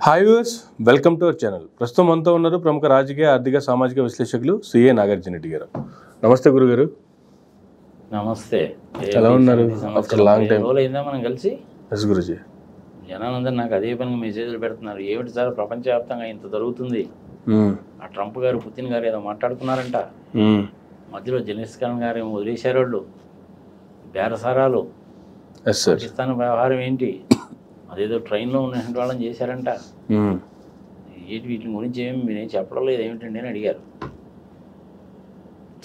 Hi viewers, welcome to our channel. ప్రస్తుతం మనతో ఉన్నారు ప్రముఖ రాజకీయ, ఆర్థిక, సామాజిక విశ్లేషకులు సిఏ నాగార్జున రెడ్డి గారు. నమస్తే గురుగారు. నమస్తే. ఎలా ఉన్నారు? ఆఫ్టర్ లాంగ్ టైం రోజులైందా మనం కలిసి? ఎస్ గురుజీ. జనాలందరూ నాకు అదే పనిగా మెసేజ్లు పెడుతున్నారు. ఏమిటి సార్ ప్రపంచవ్యాప్తంగా ఇంత జరుగుతుంది, ఆ ట్రంప్ గారు పుతిన్ గారు ఏదో మాట్లాడుకున్నారంట, మధ్యలో జెలెన్స్కీ గారు ఏమో వదిలేశారు, వాళ్ళు బేరసారాలు, పాకిస్తాన్ వ్యవహారం ఏంటి, అదేదో ట్రైన్లో ఉన్నటువంటి వాళ్ళని చేశారంట, ఏంటి వీటి గురించి ఏమి మీరేం చెప్పడం లేదు ఏమిటండి అని అడిగారు.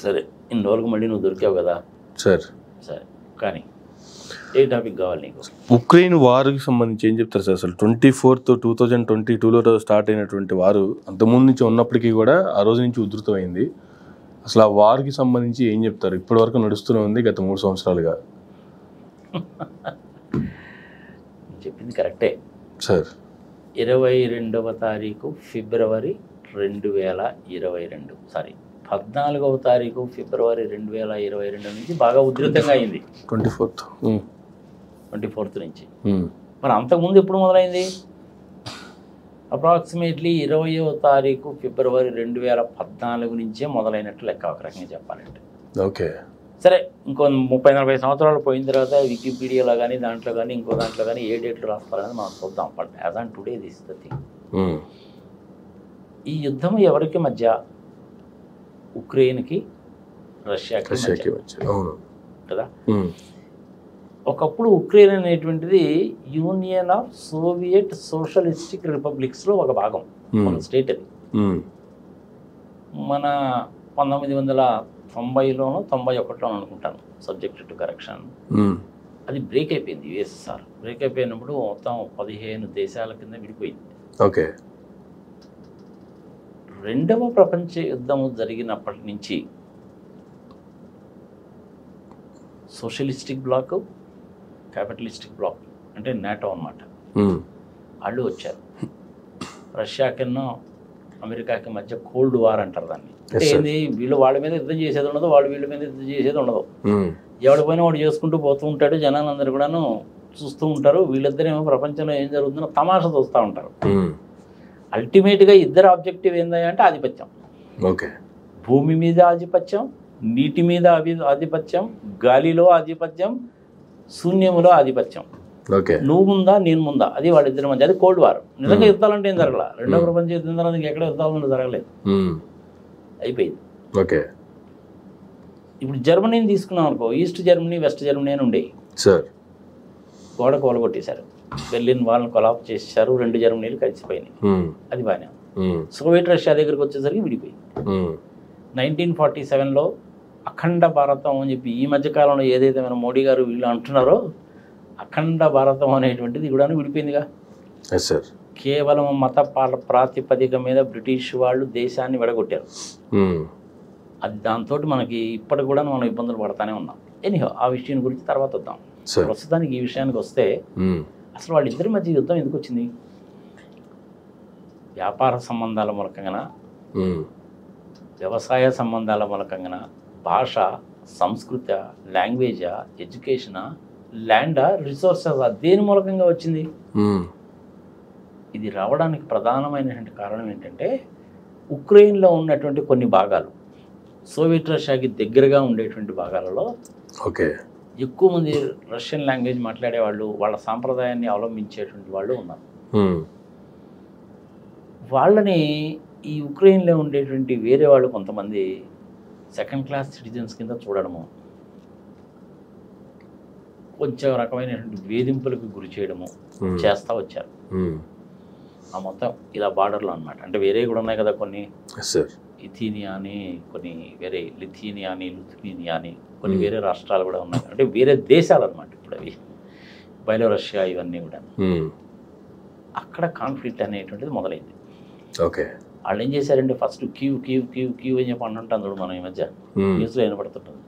సరే, ఇన్ని రోజులకు మళ్ళీ నువ్వు దొరికావు కదా సార్. సరే, కానీ ఏ టాపిక్ కావాలి నీకు? ఉక్రెయిన్ వార్కి సంబంధించి ఏం చెప్తారు సార్? అసలు 24th 2022లో స్టార్ట్ అయినటువంటి వారు అంతకుముందు నుంచి ఉన్నప్పటికీ కూడా ఆ రోజు నుంచి ఉధృతమైంది. అసలు ఆ వార్కి సంబంధించి ఏం చెప్తారు? ఇప్పటి వరకు నడుస్తూనే ఉంది గత 3 సంవత్సరాలుగా. చెప్పింది కరెక్టే సార్. 22వ తారీఖు ఫిబ్రవరి 2022, సారీ 14వ తారీఖు ఫిబ్రవరి 2022 నుంచి బాగా ఉధృతంగా అయింది. 24th నుంచి. మరి అంతకుముందు ఎప్పుడు మొదలైంది? అప్రాక్సిమేట్లీ 20వ తారీఖు ఫిబ్రవరి 2014 నుంచే మొదలైనట్టు లెక్క, ఒక రకంగా చెప్పాలంటే. ఓకే, సరే, ఇంకో 30-40 సంవత్సరాలు పోయిన తర్వాత వికీపీడియాలో కానీ దాంట్లో కానీ ఇంకో దాంట్లో కానీ ఏ డేట్లు రాస్తారనేది మనం చూద్దాం. But as on today this the thing. ఈ యుద్ధం ఎవరికి మధ్య? ఉక్రెయిన్కి రష్యాకి కదా. ఒకప్పుడు ఉక్రెయిన్ అనేటువంటిది యూనియన్ ఆఫ్ సోవియట్ సోషలిస్టిక్ రిపబ్లిక్స్లో ఒక భాగం, మన స్టేట్. అది మన 1990లోనో 91లోనో అనుకుంటాను, సబ్జెక్ట్ టు కరెక్షన్. అది బ్రేక్ అయిపోయింది. యుఎస్ఎస్ఆర్ బ్రేక్ అయిపోయినప్పుడు మొత్తం 15 దేశాల కింద విడిపోయింది. ఓకే. రెండవ ప్రపంచ యుద్ధము జరిగినప్పటి నుంచి సోషలిస్టిక్ బ్లాక్, క్యాపిటలిస్టిక్ బ్లాక్ అంటే నాటో అన్నమాట, వాళ్ళు వచ్చారు. రష్యాకిన్నో అమెరికాకి మధ్య కోల్డ్ వార్ అంటారు దాన్ని. అంటే ఏంది, వీళ్ళు వాళ్ళ మీద యుద్ధం చేసేది ఉండదు, వాళ్ళు వీళ్ళ మీద యుద్ధం చేసేది ఉండదు. ఎవడిపోయినా వాడు చేసుకుంటూ పోతూ ఉంటాడు, జనాలందరూ కూడాను చూస్తూ ఉంటారు. వీళ్ళిద్దరేమో ప్రపంచంలో ఏం జరుగుతుందో తమాషా చూస్తూ ఉంటారు. అల్టిమేట్గా ఇద్దరు ఆబ్జెక్టివ్ ఏందంటే ఆధిపత్యం. ఓకే. భూమి మీద ఆధిపత్యం, నీటి మీద ఆధిపత్యం, గాలిలో ఆధిపత్యం, శూన్యములో ఆధిపత్యం. నువ్వు ముందా నేను ముందా, అది వాళ్ళిద్దరి మధ్య. అది కోల్డ్ వార్. నిజంగా యుద్ధాలంటే ఏం జరగల. రెండో ప్రపంచ యుద్ధం తర్వాత ఎక్కడ యుద్ధాలు జరగలేదు, అయిపోయింది. ఓకే. ఇప్పుడు జర్మనీని తీసుకున్నాం అనుకో, ఈస్ట్ జర్మనీ, వెస్ట్ జర్మనీ అని ఉండేవి. గోడ కోలగొట్టేశారు, బెర్లిన్ వాళ్ళని కొలాప్ చేసేసారు, 2 జర్మనీలు కలిసిపోయినాయి. అది బాగానే ఉంది. సోవియట్ రష్యా దగ్గరికి వచ్చేసరికి విడిపోయింది. 1947లో అఖండ భారతం అని చెప్పి ఈ మధ్యకాలంలో ఏదైతే మన మోడీ గారు వీళ్ళు అంటున్నారో, అఖండ భారతం అనేటువంటిది కూడా విడిపోయిందిగా. కేవలం మత ప్రాతిపదిక మీద బ్రిటిష్ వాళ్ళు దేశాన్ని విడగొట్టారు. అది దాంతో మనకి ఇప్పటికి కూడా మనం ఇబ్బందులు పడతానే ఉన్నాం. ఎనీహో, ఆ విషయం గురించి తర్వాత వద్దాం. ప్రస్తుతానికి ఈ విషయానికి వస్తే, అసలు వాళ్ళిద్దరి మధ్య యుద్ధం ఎందుకు వచ్చింది? వ్యాపార సంబంధాల మూలకంగా, వ్యవసాయ సంబంధాల మూలకంగా, భాష, సంస్కృత, లాంగ్వేజా, ఎడ్యుకేషనా, ల్యాండా, రిసోర్సెస్, దేని మూలకంగా వచ్చింది? ఇది రావడానికి ప్రధానమైనటువంటి కారణం ఏంటంటే, ఉక్రెయిన్లో ఉన్నటువంటి కొన్ని భాగాలు, సోవియట్ రష్యాకి దగ్గరగా ఉండేటువంటి భాగాలలో ఎక్కువ మంది రష్యన్ లాంగ్వేజ్ మాట్లాడేవాళ్ళు, వాళ్ళ సాంప్రదాయాన్ని అవలంబించేటువంటి వాళ్ళు ఉన్నారు. వాళ్ళని ఈ ఉక్రెయిన్లో ఉండేటువంటి వేరే వాళ్ళు కొంతమంది సెకండ్ క్లాస్ సిటిజన్స్ కింద చూడడము, కొంచెం రకమైనటువంటి వేధింపులకు గురి చేయడము చేస్తూ వచ్చారు. ఆ మొత్తం ఇలా బార్డర్లో అనమాట. అంటే వేరే కూడా ఉన్నాయి కదా కొన్ని, ఇథీనియా అని, కొన్ని వేరే లిథియనియా అని, లిథువేనియా అని, కొన్ని వేరే రాష్ట్రాలు కూడా ఉన్నాయి. అంటే వేరే దేశాలు అనమాట. ఇప్పుడు అవి బెలారస్ ఇవన్నీ కూడా. అక్కడ కాన్ఫ్లిక్ట్ అనేటువంటిది మొదలైంది. ఓకే. వాళ్ళు ఏం చేశారంటే, first Q Q Q Q అని చెప్పి అంటుంటాం చూడు మనం, ఈ మధ్య న్యూస్లో వినపడుతుంటుంది.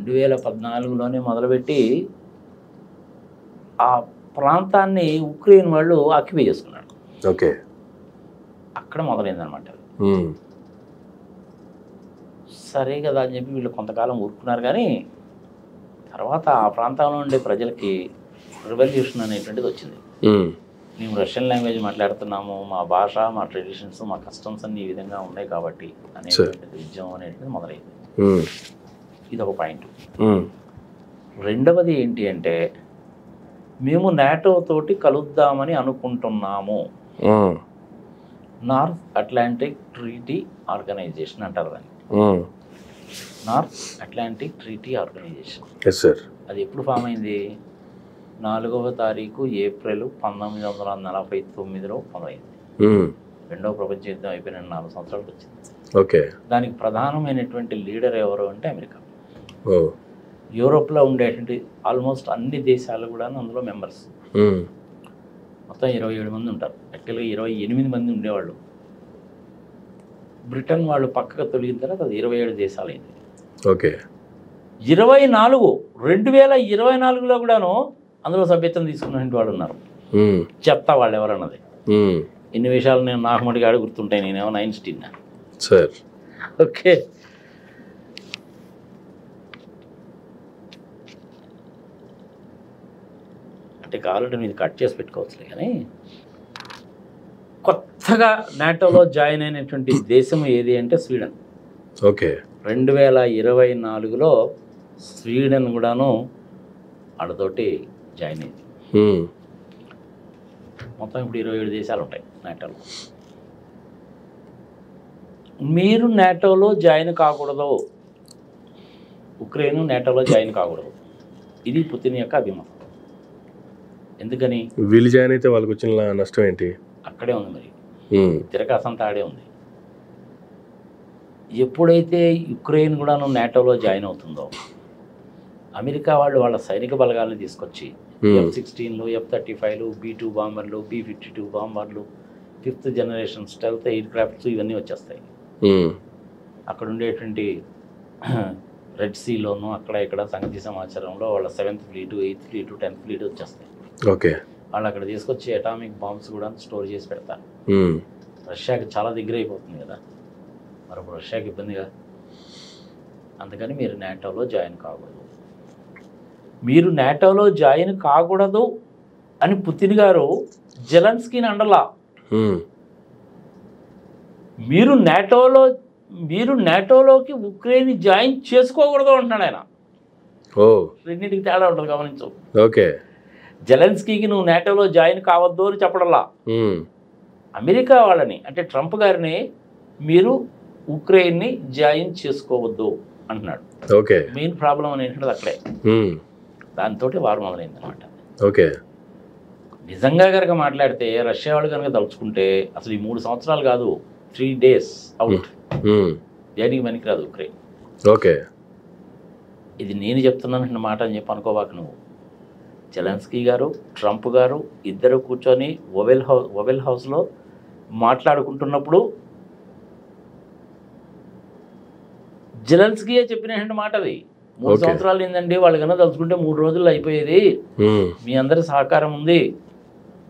2014లోనే మొదలుపెట్టి ఆ ప్రాంతాన్ని ఉక్రెయిన్ వాళ్ళు ఆక్యుపై చేసుకున్నారు. ఓకే. అక్కడ మొదలైందనమాట. సరే కదా అని చెప్పి వీళ్ళు కొంతకాలం ఊరుకున్నారు. కానీ తర్వాత ఆ ప్రాంతంలో ఉండే ప్రజలకి రెవల్యూషన్ అనేటువంటిది వచ్చింది. మేము రష్యన్ లాంగ్వేజ్ మాట్లాడుతున్నాము, మా భాష, మా ట్రెడిషన్స్, మా కస్టమ్స్ అన్ని ఈ విధంగా ఉన్నాయి కాబట్టి అనేటువంటిది ఉద్యమం అనేటువంటిది మొదలైంది. ఇది ఒక పాయింట్. రెండవది ఏంటి అంటే మేము నాటో తోటి కలుద్దామని అనుకుంటున్నాము. నార్త్ అట్లాంటిక్ ట్రీటీ ఆర్గనైజేషన్ అంటారు దాన్ని. North Atlantic Treaty Organisation. అది ఎప్పుడు ఫామ్ అయింది? 4వ తారీఖు ఏప్రిల్ 1949లో ఫామ్ అయింది. రెండవ ప్రపంచ యుద్ధం అయిపోయిన 4 సంవత్సరాలకు వచ్చింది. దానికి ప్రధానమైనటువంటి లీడర్ ఎవరు అంటే అమెరికా. యూరోప్లో ఉండేటువంటి ఆల్మోస్ట్ అన్ని దేశాలు కూడా అందులో మెంబర్స్. మొత్తం 27 మంది ఉంటారు. యాక్చువల్గా 28 మంది ఉండేవాళ్ళు. బ్రిటన్ వాళ్ళు పక్కకు తొలగిన తర్వాత అది 27 దేశాలు అయింది. 2024లో కూడాను అందులో సభ్యత్వం తీసుకున్నటువంటి వాళ్ళు ఉన్నారు. చెప్తా వాళ్ళు ఎవరన్నది. ఇన్ని విషయాలు నేను నాకు మటుకు ఆడి గుర్తుంటాయి. నేనేమో ఐన్స్టీన్. ఓకే, అంటే కావాలంటే మీరు కట్ చేసి పెట్టుకోవచ్చులే. కానీ కొత్తగా నాటోలో జాయిన్ అయినటువంటి దేశం ఏది అంటే స్వీడన్. 2024లో స్వీడన్ కూడాను వాళ్ళతోటి జాయిన్ అయింది. మొత్తం ఇప్పుడు 27 దేశాలు ఉంటాయి నాటోలో. మీరు నాటోలో జాయిన్ కాకూడదు, ఉక్రెయిన్ నాటోలో జాయిన్ కాకూడదు. ఇది పుతిన్ యొక్క అభిమతం. ఎందుకని? వీళ్ళు జాయిన్ అయితే వాళ్ళకి వచ్చిన నష్టం ఏంటి? అక్కడే ఉంది మరి, తిరకాసంతా ఆడే ఉంది. ఎప్పుడైతే యుక్రెయిన్ కూడా నాటోలో జాయిన్ అవుతుందో అమెరికా వాళ్ళు వాళ్ళ సైనిక బలగాలను తీసుకొచ్చి F-16లు, F-35లు, B-2 బాంబర్లు, B-52 బాంబర్లు, 5th generation stealth air crafts ఇవన్నీ వచ్చేస్తాయి. అక్కడ ఉండేటువంటి రెడ్ సీలోను అక్కడ ఇక్కడ సంగతి సమాచారంలో వాళ్ళ 7th ఫ్లీటు, 8th ఫ్లీటు, 10th ఫ్లీటు వచ్చేస్తాయి. వాళ్ళు అక్కడ తీసుకొచ్చి అటామిక్ బాంబ్స్ కూడా స్టోర్ చేసి పెడతారు. రష్యాకి చాలా దగ్గర అయిపోతుంది కదా, మరి ఇప్పుడు రష్యాకి ఇబ్బందిగా. అందుకని మీరు నాటోలో జాయిన్ కాకూడదు. మీరు నాటోలో జాయిన్ కాకూడదు అని పుతిన్ గారు జెలెన్స్కీని అండలా. మీరు నాటోలోకి ఉక్రెయిన్ జాయిన్ చేసుకోకూడదు అంటున్నాడు ఆయన. రెండింటికి తేడా ఉంటుంది, గమనించు. జెలెన్స్కీకి నువ్వు నాటోలో జాయిన్ కావద్దు అని చెప్పడంలా, అమెరికా వాళ్ళని అంటే ట్రంప్ గారిని మీరు ఉక్రెయిన్ని జాయిన్ చేసుకోవద్దు అంటున్నాడు. మెయిన్ ప్రాబ్లం అనేటువంటిది అక్కడే. దాంతో వారు మొదలైంది అనమాట. నిజంగా కనుక మాట్లాడితే రష్యా వాళ్ళు కనుక తలుచుకుంటే అసలు ఈ 3 సంవత్సరాలు కాదు, 3 days అవుట్. దేనికి పనికిరాదు ఉక్రెయిన్. ఇది నేను చెప్తున్నాను మాట అని చెప్పి అనుకోవాక నువ్వు. జెలెన్స్కీ గారు, ట్రంప్ గారు ఇద్దరు కూర్చొని ఓవెల్ హౌస్లో మాట్లాడుకుంటున్నప్పుడు జెలెన్స్కీయే చెప్పినటువంటి మాట అది. 3 సంవత్సరాలు ఏందండి, వాళ్ళు కన్నా తలుచుకుంటే 3 రోజుల్లో అయిపోయేది. మీ అందరి సహకారం ఉంది,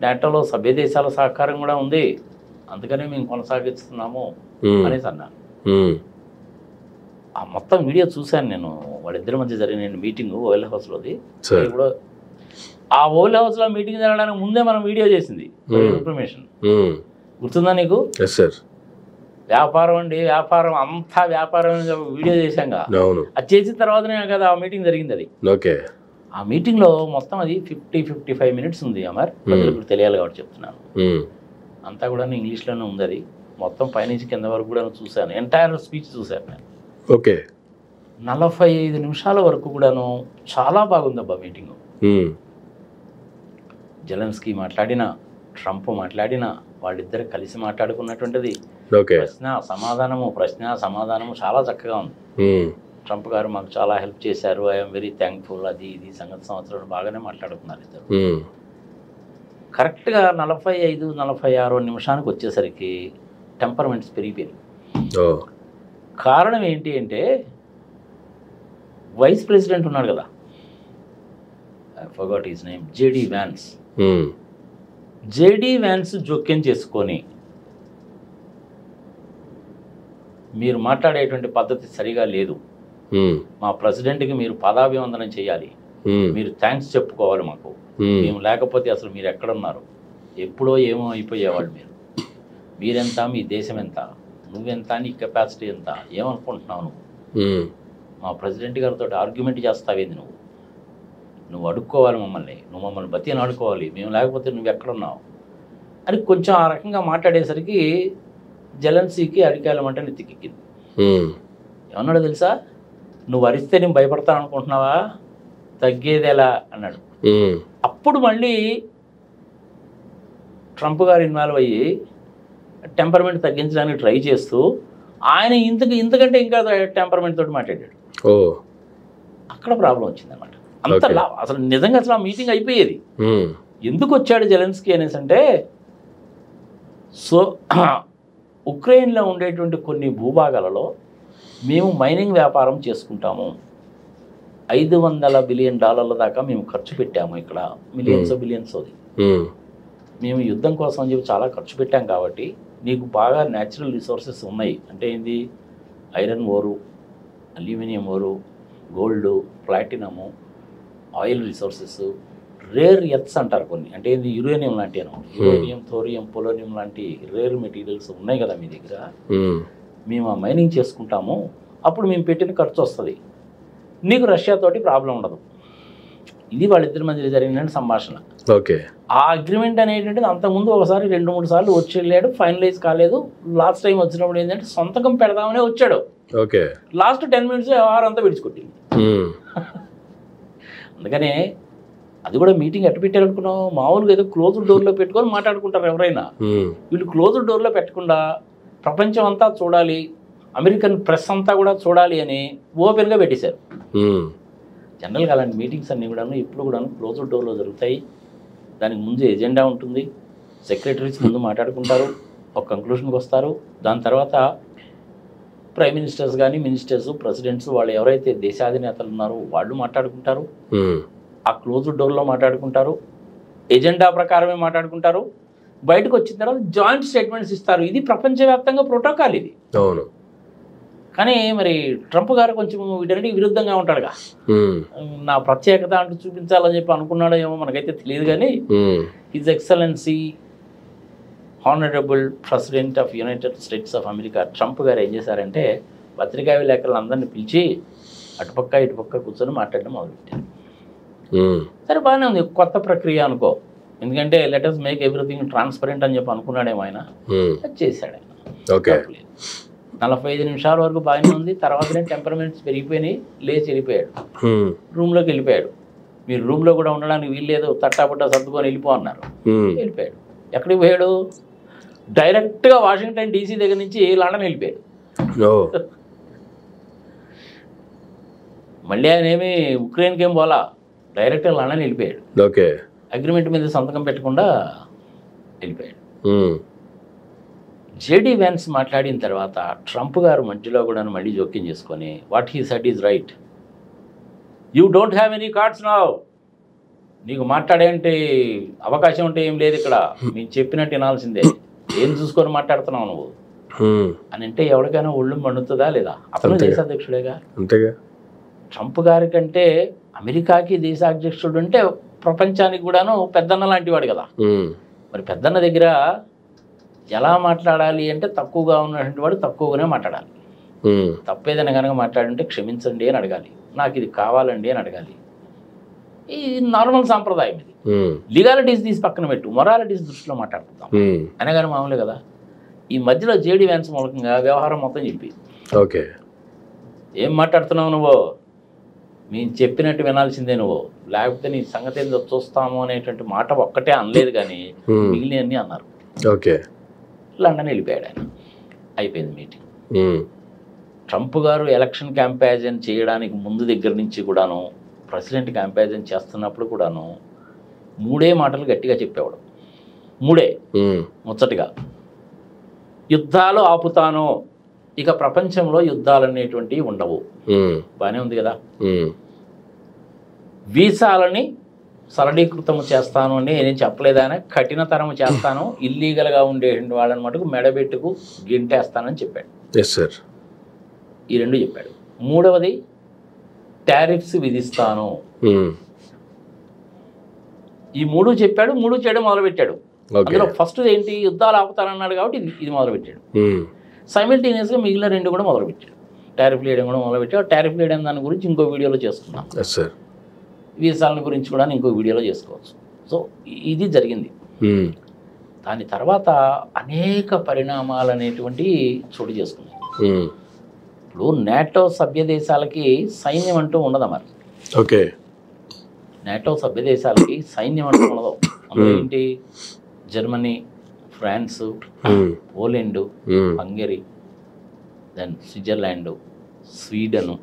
నాటోలో సభ్య దేశాల సహకారం కూడా ఉంది, అందుకనే మేము కొనసాగిస్తున్నాము అనేసి అన్నాను. ఆ మొత్తం వీడియో చూశాను నేను. వాళ్ళిద్దరి మధ్య జరిగిన మీటింగ్ ఓవెల్ హౌస్లోది. ఇప్పుడు ఆ ఓవెల్ హౌస్లో మీటింగ్ జరగడానికి ముందే మనం వీడియో చేసింది ఇన్ఫర్మేషన్ గుర్తుందా నీకు? వ్యాపారం అండి, వ్యాపారం అంతా వ్యాపారం వీడియో చేశాంగా. అది చేసిన తర్వాతనే కదా ఆ మీటింగ్ జరిగింది. అది ఆ మీటింగ్లో మొత్తం అది 50-55 minutes ఉంది. అమర్ ప్రజలకు తెలియాలి కాబట్టి చెప్తున్నాను. అంతా కూడా ఇంగ్లీష్లోనే ఉంది. అది మొత్తం పైనుంచి కింద వరకు కూడా చూశాను. ఎంటైర్ స్పీచ్ చూశాను నేను. 45 నిమిషాల వరకు కూడాను చాలా బాగుందబ్బా మీటింగు. జెలెన్స్కీ మాట్లాడినా, ట్రంప్ మాట్లాడినా, వాళ్ళిద్దరు కలిసి మాట్లాడుకున్నటువంటిది ప్రశ్న సమాధానము చాలా చక్కగా ఉంది. ట్రంప్ గారు మాకు చాలా హెల్ప్ చేశారు, ఐఎమ్ వెరీ థ్యాంక్ఫుల్, అది ఇది సంగతి సంవత్సరం బాగానే మాట్లాడుకున్నారు ఇద్దరు. కరెక్ట్గా 45-46 నిమిషానికి వచ్చేసరికి టెంపర్మెంట్స్ పెరిగిపోయింది. కారణం ఏంటి అంటే వైస్ ప్రెసిడెంట్ ఉన్నాడు కదా, I forgot his name, JD Vance. JD Vance జోక్యం చేసుకొని మీరు మాట్లాడేటువంటి పద్ధతి సరిగా లేదు, మా ప్రెసిడెంట్కి మీరు పాదాభివందనం చేయాలి, మీరు థ్యాంక్స్ చెప్పుకోవాలి మాకు, మేము లేకపోతే అసలు మీరు ఎక్కడున్నారు, ఎప్పుడో ఏమో అయిపోయేవాళ్ళు మీరెంత, మీ దేశం ఎంత, నువ్వెంత, నీ కెపాసిటీ ఎంత, ఏమనుకుంటున్నావు నువ్వు? మా ప్రెసిడెంట్ గారితో ఆర్గ్యుమెంట్ చేస్తావేంది నువ్వు అడుక్కోవాలి మమ్మల్ని, నువ్వు మమ్మల్ని బతిని ఆడుకోవాలి, మేము లేకపోతే నువ్వు ఎక్కడున్నావు అని కొంచెం ఆ రకంగా మాట్లాడేసరికి జెలెన్స్కీకి అడికాయలమంటే నెత్తికెక్కింది. ఏమన్నాడో తెలుసా? నువ్వు అరిస్తే నేను భయపడతాను అనుకుంటున్నావా, తగ్గేది ఎలా అన్నాడు. అప్పుడు మళ్ళీ ట్రంప్ గారు ఇన్వాల్వ్ అయ్యి టెంపర్మెంట్ తగ్గించడానికి ట్రై చేస్తూ ఆయన ఇంతకంటే ఇంకా టెంపర్మెంట్ తోటి మాట్లాడాడు. అక్కడ ప్రాబ్లం వచ్చిందన్నమాట. అంత అసలు నిజంగా అసలు ఆ మీటింగ్ అయిపోయేది. ఎందుకు వచ్చాడు జెలెన్స్కీ అనేసి అంటే, సో ఉక్రెయిన్లో ఉండేటువంటి కొన్ని భూభాగాలలో మేము మైనింగ్ వ్యాపారం చేసుకుంటాము, $500 బిలియన్ దాకా మేము ఖర్చు పెట్టాము, ఇక్కడ బిలియన్స్ అది మేము యుద్ధం కోసం అని చెప్పి చాలా ఖర్చు పెట్టాం, కాబట్టి నీకు బాగా న్యాచురల్ రిసోర్సెస్ ఉన్నాయి. అంటే ఏంది? Iron ore, aluminium ore, gold, platinum, oil resources, rare earths అంటారు కొన్ని. అంటే ఏంది? యురేనియం లాంటి యురేనియం, థోరియం, పొలోనియం లాంటి రేర్ మెటీరియల్స్ ఉన్నాయి కదా మీ దగ్గర, మేము ఆ మైనింగ్ చేసుకుంటాము, అప్పుడు మేము పెట్టిన ఖర్చు వస్తుంది, నీకు రష్యాతోటి ప్రాబ్లం ఉండదు. ఇది వాళ్ళిద్దరి మధ్య జరిగిన సంభాషణ. ఓకే. ఆ అగ్రిమెంట్ అనేటువంటిది అంతకుముందు ఒకసారి 2-3 సార్లు వచ్చి వెళ్ళాడు, ఫైనలైజ్ కాలేదు. లాస్ట్ టైం వచ్చినప్పుడు ఏంటంటే సంతకం పెడదామనే వచ్చాడు. ఓకే. లాస్ట్ 10 minutes వ్యవహారం అంతా విడిచికొట్టింది. అందుకనే అది కూడా మీటింగ్ ఎట్ట పెట్టారనుకున్నావు? మామూలుగా ఏదో క్లోజ్డ్ డోర్లో పెట్టుకొని మాట్లాడుకుంటారు ఎవరైనా. వీళ్ళు క్లోజ్డ్ డోర్లో పెట్టకుండా ప్రపంచం అంతా చూడాలి, అమెరికన్ ప్రెస్ అంతా కూడా చూడాలి అని ఓపెన్గా పెట్టేశారు. జనరల్గా అలాంటి మీటింగ్స్ అన్నీ కూడా ఇప్పుడు కూడా క్లోజ్డ్ డోర్లో జరుగుతాయి. దానికి ముందు ఎజెండా ఉంటుంది, సెక్రటరీస్ ముందు మాట్లాడుకుంటారు, ఒక కంక్లూషన్కి వస్తారు. దాని తర్వాత ప్రైమ్ మినిస్టర్స్ కానీ, మినిస్టర్స్, ప్రెసిడెంట్స్, వాళ్ళు ఎవరైతే దేశాధినేతలు ఉన్నారో వాళ్ళు మాట్లాడుకుంటారు. ఆ క్లోజ్డ్ డోర్లో మాట్లాడుకుంటారు, ఎజెండా ప్రకారమే మాట్లాడుకుంటారు. బయటకు వచ్చిన తర్వాత జాయింట్ స్టేట్మెంట్స్ ఇస్తారు. ఇది ప్రపంచవ్యాప్తంగా ప్రోటోకాల్ ఇది. అవును. కానీ మరి ట్రంప్ గారు కొంచెం వీటన్నిటికి విరుద్ధంగా ఉంటాడుగా. నా ప్రత్యేకత అంటూ చూపించాలని చెప్పి అనుకున్నాడో ఏమో మనకైతే తెలియదు. కానీ his excellency honourable president of United states of America Trump గారు ఏం చేశారంటే, పత్రికా విలేకరులను అందరినీ పిలిచి అటుపక్క ఇటుపక్క కూర్చొని మాట్లాడడం మొదలుపెట్టారు. సరే, బాగానే ఉంది, కొత్త ప్రక్రియ అనుకో, ఎందుకంటే let us make everything transparent అని చెప్పి అనుకున్నాడేమో ఆయన. అది చేశాడు ఆయన. 45 నిమిషాల వరకు బాగానే ఉంది. తర్వాతనే టెంపర్మెంట్స్ పెరిగిపోయినాయి, లేచి వెళ్ళిపోయాడు, రూమ్లోకి వెళ్ళిపోయాడు. మీరు రూమ్లో కూడా ఉండడానికి వీల్లేదు, తట్టాపుట్టా సర్దుకొని వెళ్ళిపో అన్నారు. వెళ్ళిపోయాడు. ఎక్కడికి పోయాడు? డైరెక్ట్గా వాషింగ్టన్ DC దగ్గర నుంచి లండన్ వెళ్ళిపోయాడు. మళ్ళీ ఆయన ఏమి ఉక్రెయిన్కి ఏం పోలా, డైరెక్ట్గా లండన్ వెళ్ళిపోయాడు. ఓకే. అగ్రిమెంట్ మీద సంతకం పెట్టకుండా వెళ్ళిపోయాడు. జేడీ వ్యాన్స్ మాట్లాడిన తర్వాత ట్రంప్ గారు మధ్యలో కూడా మళ్ళీ జోక్యం చేసుకొని, what he said is right, you don't have any cards now, నీకు మాట్లాడేంటి అవకాశం ఉంటే ఏం లేదు ఇక్కడ, నేను చెప్పినట్టు వినాల్సిందే, ఏం చూసుకొని మాట్లాడుతున్నావు నువ్వు అని అంటే ఎవరికైనా ఒళ్ళు మండుతుందా లేదా? అతను దేశాధ్యక్షుడేగా. అంతేగా. ట్రంప్ గారి కంటే అమెరికాకి దేశాధ్యక్షుడు అంటే ప్రపంచానికి కూడాను పెద్దన్న లాంటి వాడు కదా. మరి పెద్దన్న దగ్గర ఎలా మాట్లాడాలి అంటే, తక్కువగా ఉన్నటువంటి వాడు తక్కువగానే మాట్లాడాలి. తప్పేదైనా కనుక మాట్లాడంటే క్షమించండి అని అడగాలి, నాకు ఇది కావాలండి అని అడగాలి. ఈ నార్మల్ సాంప్రదాయం ఇది. లీగాలిటీస్ తీసి పక్కన పెట్టు, మొరాలిటీస్ దృష్టిలో మాట్లాడుకుంటాం అయినా కానీ మామూలే కదా. ఈ మధ్యలో జేడీ వ్యాన్స్ మూలకంగా వ్యవహారం మొత్తం చెప్పి, ఓకే ఏం మాట్లాడుతున్నావు నువ్వు, నేను చెప్పినట్టు వినాల్సిందే నువ్వు, లేకపోతే నీ సంగతి ఏందో చూస్తాము అనేటువంటి మాట ఒక్కటే అనలేదు, కానీ మిగిలినవన్నీ అన్నారు. ఓకే. లండన్ వెళ్ళిపోయాడు ఆయన. అయిపోయింది మీటింగ్. ట్రంప్ గారు ఎలక్షన్ క్యాంపెయిన్ చేయడానికి ముందు దగ్గర నుంచి కూడాను, ప్రెసిడెంట్ క్యాంపెయిన్ చేస్తున్నప్పుడు కూడాను 3 మాటలు గట్టిగా చెప్పేవాడు. 3 ముచ్చటిగా, యుద్ధాలు ఆపుతాను, ఇక ప్రపంచంలో యుద్ధాలు అనేటువంటివి ఉండవు. బాగానే ఉంది కదా. వీసాలని సరళీకృతము చేస్తాను అని నేను చెప్పలేదానే, కఠినతరము చేస్తాను, ఇల్లీగల్గా ఉండే వాళ్ళని మటుకు మెడబెట్టుకు గింటేస్తానని చెప్పాడు. ఈ 2 చెప్పాడు. 3వది టారిఫ్స్ విధిస్తాను. ఈ 3 చెప్పాడు. 3 చేయడం మొదలుపెట్టాడు. అందులో ఫస్ట్ ఏంటి, యుద్ధాలు ఆపుతారన్నాడు కాబట్టి ఇది మొదలుపెట్టాడు. సైమిల్టేనియస్గా మిగిలిన 2 కూడా మొదలుపెట్టాడు. టారిఫ్ వేయడం కూడా మొదలుపెట్టాడు. టారిఫ్ వేయడం దాని గురించి ఇంకో వీడియోలో చేసుకుందాం. వీసాల గురించి కూడా ఇంకో వీడియోలో చేసుకోవచ్చు. సో ఇది జరిగింది. దాని తర్వాత అనేక పరిణామాలు అనేటువంటివి చోటు చేసుకున్నాయి. ఇప్పుడు నాటో సభ్య దేశాలకి సైన్యం అంటూ ఉండదు మరి. ఓకే, నాటో సభ్య దేశాలకి సైన్యం అంటూ ఉండదు. అందులో ఏంటి, Germany, France, Poland, Hungary, then Switzerland, Sweden,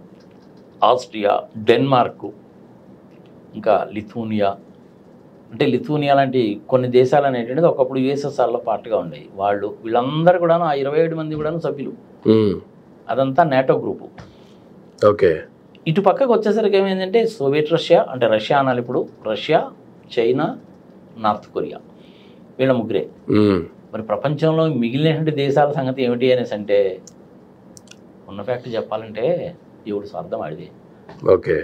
Austria, Denmark, ఇంకా లిథూనియా. అంటే లిథూనియా లాంటి కొన్ని దేశాలు అనేటువంటిది ఒకప్పుడు యుఎస్ఎస్ఆర్లో పార్ట్గా ఉండేవి. వీళ్ళందరూ కూడా ఆ 27 మంది కూడా సభ్యులు. అదంతా నాటో గ్రూపు. ఓకే, ఇటు పక్కకు వచ్చేసరికి ఏమైందంటే సోవియట్ రష్యా, అంటే రష్యా అనాలి ఇప్పుడు, రష్యా, చైనా, నార్త్ కొరియా, వీళ్ళ ముగ్గురే. మరి ప్రపంచంలో మిగిలినటువంటి దేశాల సంగతి ఏమిటి అనేసి అంటే ఉన్న ఫ్యాక్ట్ చెప్పాలంటే ఎవడు స్వార్థం ఆడిది. ఓకే,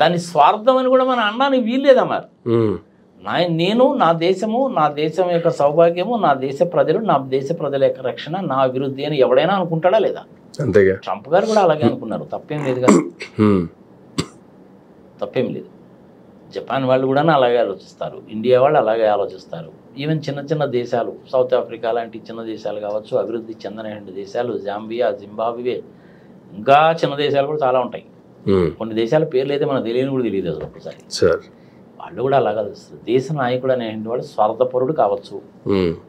దాని స్వార్థం అని కూడా మన అన్నానికి వీల్లేదా మరి. నేను నా దేశము, నా దేశం యొక్క సౌభాగ్యము, నా దేశ ప్రజలు, నా దేశ ప్రజల యొక్క రక్షణ, నా అభివృద్ధి అని ఎవడైనా అనుకుంటాడా లేదా? అంతేగా. ట్రంప్ గారు కూడా అలాగే అనుకున్నారు, తప్పేం లేదు కదా, తప్పేం లేదు. జపాన్ వాళ్ళు కూడా అలాగే ఆలోచిస్తారు, ఇండియా వాళ్ళు అలాగే ఆలోచిస్తారు. ఈవెన్ చిన్న చిన్న దేశాలు, సౌత్ ఆఫ్రికా లాంటి చిన్న దేశాలు కావచ్చు, అభివృద్ధి చెందిన దేశాలు, జాంబియా, జింబాబ్వే, ఇంకా చిన్న దేశాలు కూడా చాలా ఉంటాయి. కొన్ని దేశాల పేర్లు అయితే మనకు తెలియని కూడా తెలియదు అసలు ఒకసారి. వాళ్ళు కూడా అలాగే ఆలోచిస్తారు. దేశ నాయకుడు అనేటువంటి వాడు స్వార్థపరుడు కావచ్చు,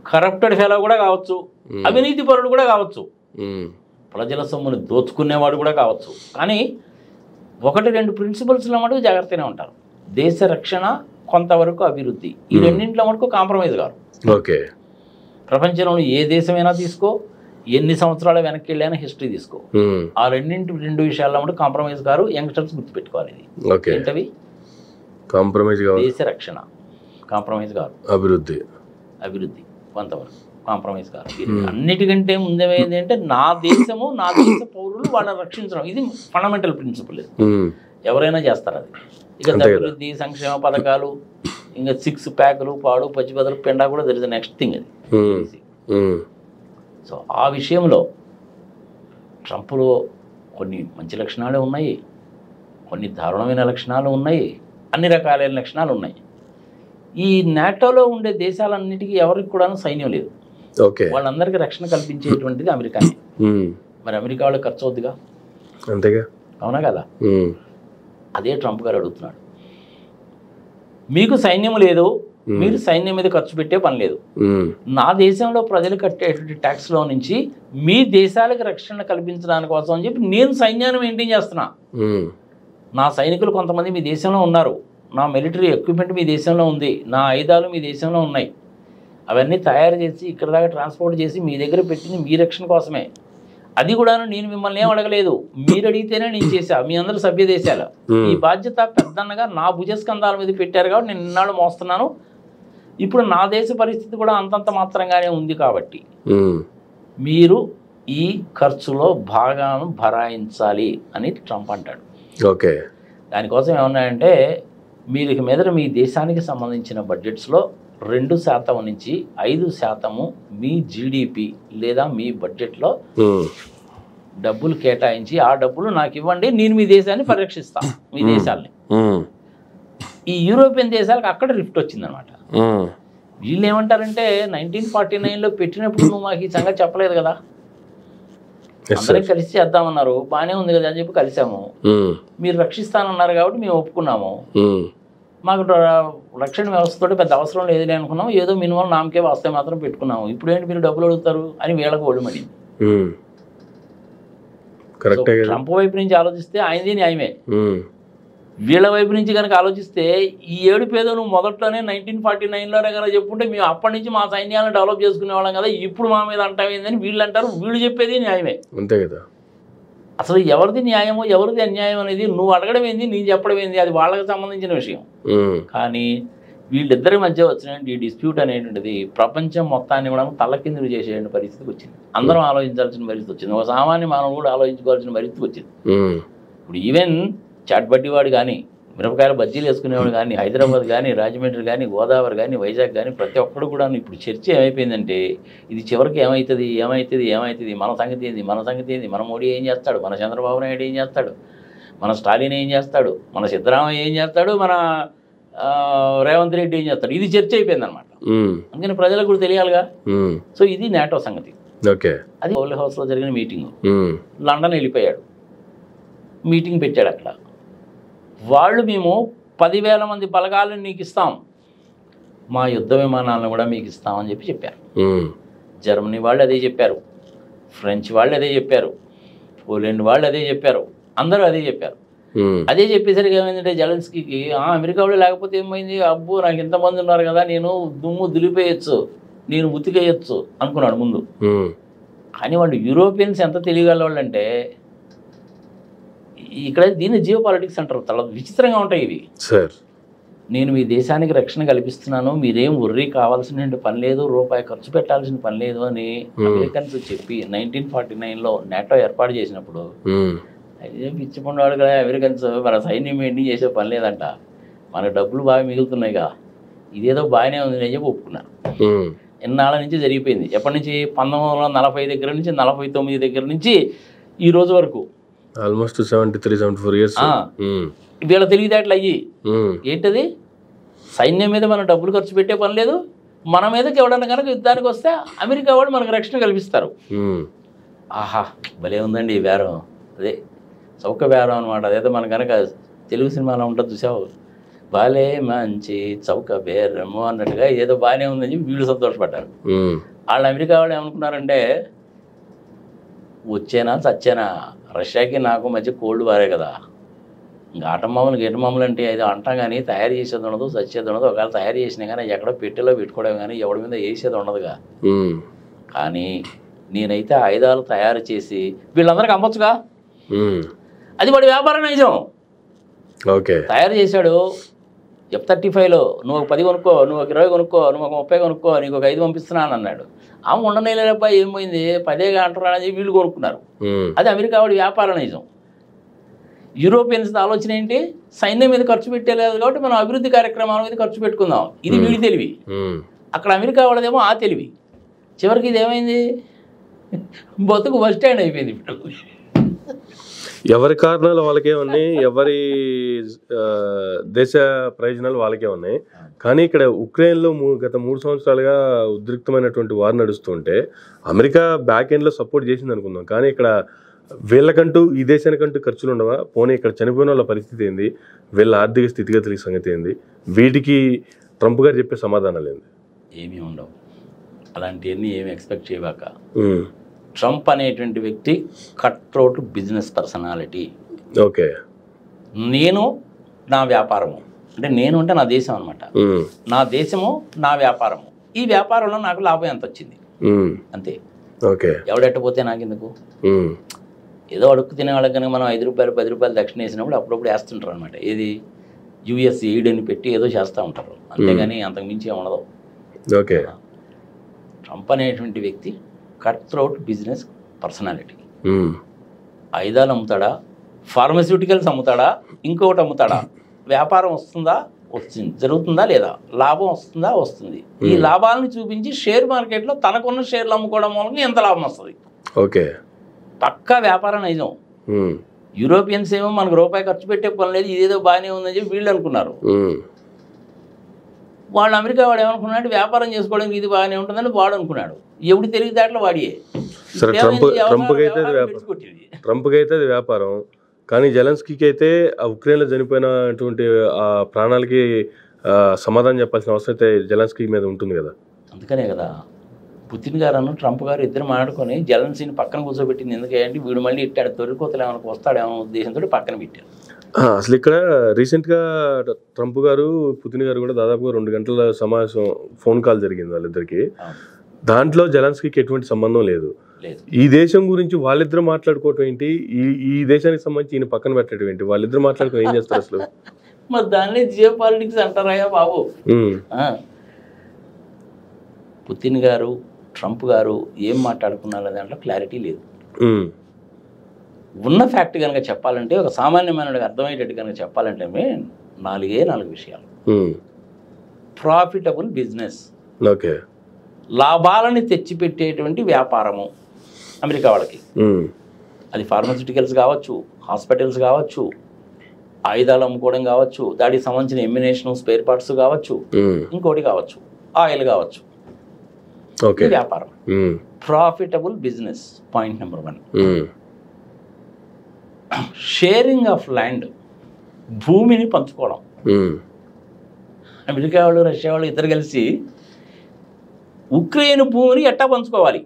కరప్టెడ్ ఫెలో కూడా కావచ్చు, అవినీతి పరుడు కూడా కావచ్చు, ప్రజల సొమ్ముని దోచుకునేవాడు కూడా కావచ్చు. కానీ 1-2 ప్రిన్సిపల్స్లో మటుకు జాగ్రత్తగానే ఉంటారు. దేశ రక్షణ, కొంతవరకు అభివృద్ధి, ఈ రెండింటిలో మటుకు కాంప్రమైజ్ కాదు. ఓకే, ప్రపంచంలోని ఏ దేశమైనా తీసుకో, ఎన్ని సంవత్సరాల వెనక్కి వెళ్ళైనా హిస్టరీ తీసుకో, ఆ 2 విషయాల్లో మటుకు కాంప్రమైజ్ గారు. యంగ్స్టర్స్ గుర్తుపెట్టుకోవాలి ఇది. ఏంటవి? కాంప్రమైజ్ కాదు, దేశ రక్షణ కాంప్రమైజ్ కాదు, అభివృద్ధి కొంతవరకు కాంప్రమైజ్ కాదు. అన్నిటికంటే ముందేమైంది అంటే నా దేశము, నా దేశ పౌరులు వాళ్ళని రక్షించడం, ఇది ఫండమెంటల్ ప్రిన్సిపల్. ఎవరైనా చేస్తారు అది. ఇక అభివృద్ధి, సంక్షేమ పథకాలు, ఇంకా 6 ప్యాకులు, పాడు, పచ్చిబదలు, పెండా కూడా there is the next thing అది. సో ఆ విషయంలో ట్రంప్లో కొన్ని మంచి లక్షణాలు ఉన్నాయి, కొన్ని దారుణమైన లక్షణాలు ఉన్నాయి, అన్ని రకాలైన లక్షణాలు ఉన్నాయి. ఈ నాటోలో ఉండే దేశాలన్నిటికీ ఎవరికి కూడా సైన్యం లేదు. వాళ్ళందరికీ రక్షణ కల్పించేటువంటిది అమెరికానే. మరి అమెరికా వాళ్ళకి ఖర్చు అవుద్దిగా, అంతేగా, అవునా కదా? అదే ట్రంప్ గారు అడుగుతున్నాడు. మీకు సైన్యం లేదు, మీరు సైన్యం మీద ఖర్చు పెట్టే పని లేదు, నా దేశంలో ప్రజలు కట్టేటువంటి ట్యాక్స్లో నుంచి మీ దేశాలకు రక్షణ కల్పించడానికి కోసం అని చెప్పి నేను సైన్యాన్ని మెయింటైన్ చేస్తున్నా. నా సైనికులు కొంతమంది మీ దేశంలో ఉన్నారు, నా మిలిటరీ ఎక్విప్మెంట్ మీ దేశంలో ఉంది, నా ఆయుధాలు మీ దేశంలో ఉన్నాయి, అవన్నీ తయారు చేసి ఇక్కడ దాకా ట్రాన్స్పోర్ట్ చేసి మీ దగ్గర పెట్టింది మీ రక్షణ కోసమే. అది కూడా నేను మిమ్మల్ని ఏం అడగలేదు, మీరు అడిగితేనే నేను చేశా, మీ అందరూ సభ్య దేశాలు. ఈ బాధ్యత పెద్దన్నగా నా భుజస్కంధాల మీద పెట్టారు కాబట్టి నేను ఇన్నాళ్ళు మోస్తున్నాను. ఇప్పుడు నా దేశ పరిస్థితి కూడా అంతంత మాత్రంగానే ఉంది కాబట్టి మీరు ఈ ఖర్చులో భాగాను భరాయించాలి అని ట్రంప్ అంటాడు. ఓకే, దానికోసం ఏమన్నాయంటే మీరు ఇక మీద మీ దేశానికి సంబంధించిన బడ్జెట్స్లో 2% నుంచి 5% మీ జీడిపి లేదా మీ బడ్జెట్లో డబ్బులు కేటాయించి ఆ డబ్బులు నాకు ఇవ్వండి, నేను మీ దేశాన్ని పరిరక్షిస్తాను, మీ దేశాలని. ఈ యూరోపియన్ దేశాలకు అక్కడ రిఫ్ట్ వచ్చిందనమాట. వీళ్ళు ఏమంటారంటే 1949లో పెట్టినప్పుడు నువ్వు మాకు ఈ సంగతి చెప్పలేదు కదా, అందరం కలిసి చేద్దామన్నారు, బాగానే ఉంది కదా అని చెప్పి కలిసాము, మీరు రక్షిస్తానన్నారు కాబట్టి మేము ఒప్పుకున్నాము, మాకు రక్షణ వ్యవస్థతో పెద్ద అవసరం లేదులే అనుకున్నాము, ఏదో మినిమం నామకే వస్తే మాత్రం పెట్టుకున్నాము, ఇప్పుడు ఏంటి మీరు డబ్బులు అడుగుతారు అని వీళ్ళకు ఒళ్ళుమడింది. ట్రంప్ వైపు నుంచి ఆలోచిస్తే ఆయనది న్యాయమే, వీళ్ళ వైపు నుంచి కనుక ఆలోచిస్తే ఈ ఏడుపేదో నువ్వు మొదట్లోనే 1949లోనే కనుక చెప్పుంటే మేము అప్పటి నుంచి మా సైన్యాలను డెవలప్ చేసుకునే వాళ్ళం కదా, ఇప్పుడు మా మీద అంటావేందని వీళ్ళు అంటారు, వీళ్ళు చెప్పేది న్యాయమే. అంతే కదా. అసలు ఎవరిది న్యాయమో ఎవరిది అన్యాయం అనేది నువ్వు అడగడం ఏంది, నేను చెప్పడం ఏంది, అది వాళ్ళకి సంబంధించిన విషయం. కానీ వీళ్ళిద్దరి మధ్య వచ్చినటువంటి ఈ డిస్ప్యూట్ అనేటువంటిది ప్రపంచం మొత్తాన్ని కూడా తలకిందులు చేసే పరిస్థితికి వచ్చింది. అందరం ఆలోచించాల్సిన పరిస్థితి వచ్చింది, ఒక సామాన్య మానవుడు కూడా ఆలోచించుకోవాల్సిన పరిస్థితికి వచ్చింది. ఇప్పుడు ఈవెన్ చాట్ బట్టి వాడు కానీ మిరపకాయల బజ్జీలు వేసుకునేవాడు కానీ హైదరాబాద్ కానీ రాజమండ్రి కానీ గోదావరి కానీ వైజాగ్ కానీ ప్రతి ఒక్కడు కూడా ఇప్పుడు చర్చ ఏమైపోయిందంటే ఇది చివరికి ఏమవుతుంది మన సంగతి ఏంది మన మోడీ ఏం చేస్తాడు, మన చంద్రబాబు నాయుడు ఏం చేస్తాడు, మన స్టాలిన్ ఏం చేస్తాడు, మన సిద్ధరామయ్య ఏం చేస్తాడు, మన రేవంత్ రెడ్డి ఏం చేస్తాడు, ఇది చర్చ అయిపోయింది అనమాట. అందుకని ప్రజలకు కూడా తెలియాలిగా. సో ఇది నాటో సంగతి. అది ఓవల్ హౌస్లో జరిగిన మీటింగ్. లండన్ వెళ్ళిపోయాడు, మీటింగ్ పెట్టాడు అక్కడ. వాళ్ళు మేము 10,000 మంది బలగాలను నీకు ఇస్తాం, మా యుద్ధ విమానాలను కూడా మీకు ఇస్తామని చెప్పారు. జర్మనీ వాళ్ళు అదే చెప్పారు, ఫ్రెంచ్ వాళ్ళు అదే చెప్పారు, పోలాండ్ వాళ్ళు అదే చెప్పారు, అందరూ అదే చెప్పారు. అదే చెప్పేసరికి ఏమైందంటే జెలెన్స్కీకి అమెరికా వాళ్ళు లేకపోతే ఏమైంది, అబ్బో నాకు ఇంతమంది ఉన్నారు కదా, నేను దుమ్ము దులిపేయచ్చు, నేను ఉతికేయచ్చు అనుకున్నాడు ముందు. కానీ వాళ్ళు యూరోపియన్స్ ఎంత తెలియగల వాళ్ళు అంటే, ఇక్కడ దీన్ని జియో పాలిటిక్స్ అంటారు. చాలా విచిత్రంగా ఉంటాయి ఇవి. నేను మీ దేశానికి రక్షణ కల్పిస్తున్నాను, మీరేం వర్రీ కావాల్సిన పని లేదు, రూపాయి ఖర్చు పెట్టాల్సిన పని లేదు అని అమెరికన్స్ చెప్పి 1949లో నాటో ఏర్పాటు చేసినప్పుడు అయితే పిచ్చిపండు కదా అమెరికన్స్, మన సైన్యం ఏంటి చేసే పని లేదంట, మన డబ్బులు బాగా మిగులుతున్నాయిగా, ఇదేదో బాగానే ఉంది అని చెప్పి ఒప్పుకున్నారు. ఎన్నాళ్ళ నుంచి జరిగిపోయింది. ఎప్పటి నుంచి 1940 దగ్గర నుంచి 49 దగ్గర నుంచి ఈ రోజు వరకు ఆల్మోస్ట్ 73-74 ఇయర్స్ వీళ్ళ తెలివితేటలు అయ్యి. ఏంటది, సైన్యం మీద మనం డబ్బులు ఖర్చు పెట్టే పని లేదు, మన మీదకి ఎవడన్నా కనుక యుద్ధానికి వస్తే అమెరికా వాడు మనకు రక్షణ కల్పిస్తారు. ఆహా భలే ఉందండి ఈ బేరం, అదే చౌక బేరం అనమాట. అదేదో మన కనుక తెలుగు సినిమాలో ఉంటుంది చూసావు, బాలే మంచి చౌక బేరము అన్నట్టుగా ఏదో బాగానే ఉందని చెప్పి వీళ్ళు సంతోషపడ్డారు. వాళ్ళు అమెరికా వాళ్ళు ఏమనుకున్నారంటే, వచ్చేనా చచ్చేనా, రష్యాకి నాకు మధ్య కోల్డ్ వారే కదా, ఇంకా ఆటమామలు గేటమామలు అంటే ఏదో అంటాం కానీ తయారు చేసేది ఉండదు, చచ్చేది ఉండదు. ఒకవేళ తయారు చేసినా కానీ ఎక్కడో పెట్టెలో పెట్టుకోవడం కానీ ఎవడి మీద వేసేది ఉండదుగా. కానీ నేనైతే ఆయుధాలు తయారు చేసి వీళ్ళందరికీ అమ్మొచ్చుగా, అది వాడి వ్యాపార నైజం. తయారు చేశాడు. F-35లో నువ్వు 10 కొనుక్కో, నువ్వు 20 కొనుక్కో, నువ్వు 30 కొనుక్కో, నీకు 5 పంపిస్తున్నాను అన్నాడు. ఉండనేలేబ్బా ఏమైంది 10గా అంటున్నాడని చెప్పి వీళ్ళు కొనుక్కున్నారు. అది అమెరికా వాడి వ్యాపార నైజం. యూరోపియన్స్ ఆలోచన ఏంటి, సైన్యం మీద ఖర్చు పెట్టలేదు కాబట్టి మనం అభివృద్ధి కార్యక్రమాల మీద ఖర్చు పెట్టుకుందాం, ఇది వీడి తెలివి. అక్కడ అమెరికా వాళ్ళదేమో ఆ తెలివి. చివరికి ఇది ఏమైంది, బతుకు బస్ స్టాండ్ అయిపోయింది. ఇప్పుడు ఎవరి కారణాలు వాళ్ళకే ఉన్నాయి, ఎవరి దేశ ప్రయోజనాలు వాళ్ళకే ఉన్నాయి. కానీ ఇక్కడ ఉక్రెయిన్లో గత 3 సంవత్సరాలుగా ఉద్రిక్తమైనటువంటి వార్ నడుస్తుంటే అమెరికా బ్యాక్ ఎండ్లో సపోర్ట్ చేసింది అనుకుందాం. కానీ ఇక్కడ వీళ్ళకంటూ ఈ దేశానికంటూ ఖర్చులు ఉండవా? పోనీ ఇక్కడ చనిపోయిన వాళ్ళ పరిస్థితి ఏంది, వీళ్ళ ఆర్థిక స్థితిగతుల సంగతి ఏంది, వీటికి ట్రంప్ గారు చెప్పే సమాధానాలు ఏంది? ఏమీ ఉండవు. అలాంటివన్నీ ఏమి ఎక్స్పెక్ట్ చేయబాక. ట్రంప్ అనేటువంటి వ్యక్తి కట్రోట్ బిజినెస్ పర్సనాలిటీ. నేను నా వ్యాపారము అంటే, నేను అంటే నా దేశం అనమాట, నా దేశము నా వ్యాపారము, ఈ వ్యాపారంలో నాకు లాభం ఎంత వచ్చింది అంతే. ఎవడెట్టపోతే నాకెందుకు. ఏదో అడుక్కు తినే వాళ్ళకి కనుక మనం 5 రూపాయలు 10 రూపాయలు దక్షిణ వేసినప్పుడు అప్పుడప్పుడు వేస్తుంటారు అనమాట. ఏది యుఎస్ ఎయిడ్ అని పెట్టి ఏదో చేస్తూ ఉంటారు, అంతేగాని అంతకు మించి ఉండదు. ట్రంప్ అనేటువంటి వ్యక్తి కట్ త్రోట్ బిజినెస్ పర్సనాలిటీ. ఆయుధాలు అమ్ముతాడా, ఫార్మస్యూటికల్స్ అమ్ముతాడా, ఇంకొకటి అమ్ముతాడా, వ్యాపారం వస్తుందా, వచ్చింది, జరుగుతుందా లేదా, లాభం వస్తుందా, వస్తుంది. ఈ లాభాలను చూపించి షేర్ మార్కెట్లో తనకున్న షేర్లు అమ్ముకోవడం మూలంగా ఎంత లాభం వస్తుంది. పక్కా వ్యాపార నైజం. యూరోపియన్స్ ఏమో మనకు రూపాయి ఖర్చు పెట్టే పని లేదు, ఇదేదో బాగానే ఉందని చెప్పి వీళ్ళు అనుకున్నారు. వాళ్ళు అమెరికా వాడు ఏమనుకున్నాడు, వ్యాపారం చేసుకోవడానికి ఇది బాగానే ఉంటుందని వాడు అనుకున్నాడు. ఎవడు తెలివితేటలు వాడియే. ట్రంప్కి అయితే అది వ్యాపారం, కానీ జెలెన్స్కీకి అయితే ఆ ఉక్రెయిన్లో చనిపోయినటువంటి ఆ ప్రాణాలకి సమాధానం చెప్పాల్సిన అవసరం అయితే జెలెన్స్కీ మీద ఉంటుంది కదా. అందుకనే కదా పుతిన్ గారు ట్రంప్ గారు ఇద్దరు మాట్లాడుకొని జెలెన్స్కీని పక్కన కూర్చోబెట్టింది. ఎందుకంటే వీడు మళ్ళీ ఇట్టాడు తొలికోతలు ఏమైనా వస్తాడేమో ఉద్దేశంతో పక్కన పెట్టారు. అసలు ఇక్కడ రీసెంట్గా ట్రంప్ గారు పుతిన్ గారు కూడా దాదాపుగా 2 గంటల సమావేశం, ఫోన్ కాల్ జరిగింది వాళ్ళిద్దరికి. దాంట్లో జెలెన్స్కీకి ఎటువంటి సంబంధం లేదు. ఈ దేశం గురించి వాళ్ళిద్దరు మాట్లాడుకోవటం ఏంటి, ఈ దేశానికి సంబంధించి ఈయన పక్కన పెట్టడం ఏంటి, వాళ్ళిద్దరు మాట్లాడుకుని ఏం చేస్తారు అసలు? మరి దాన్ని జియో పాలిటిక్స్ అంటారా బాబు. పుతిన్ గారు ట్రంప్ గారు ఏం మాట్లాడుకున్నారు దాంట్లో క్లారిటీ లేదు. ఉన్న ఫ్యాక్ట్ కనుక చెప్పాలంటే, ఒక సామాన్యమైన అర్థమయ్యేటట్టు కనుక చెప్పాలంటే, నాలుగు విషయాలు. ప్రాఫిటబుల్ బిజినెస్, ఓకే, లాభాలని తెచ్చిపెట్టేటువంటి వ్యాపారము అమెరికా వాళ్ళకి. అది ఫార్మాస్యూటికల్స్ కావచ్చు, హాస్పిటల్స్ కావచ్చు, ఆయుధాలు అమ్ముకోవడం కావచ్చు, దానికి సంబంధించిన ఎమ్యునేషన్ స్పేర్ పార్ట్స్ కావచ్చు, ఇంకోటి కావచ్చు, ఆయిల్ కావచ్చు, వ్యాపారం. Profitable business point number 1. Sharing of land, భూమిని పంచుకోవడం. అమెరికా వాళ్ళు రష్యా వాళ్ళు ఇద్దరు కలిసి ఉక్రెయిన్ భూమిని ఎట్టా పంచుకోవాలి.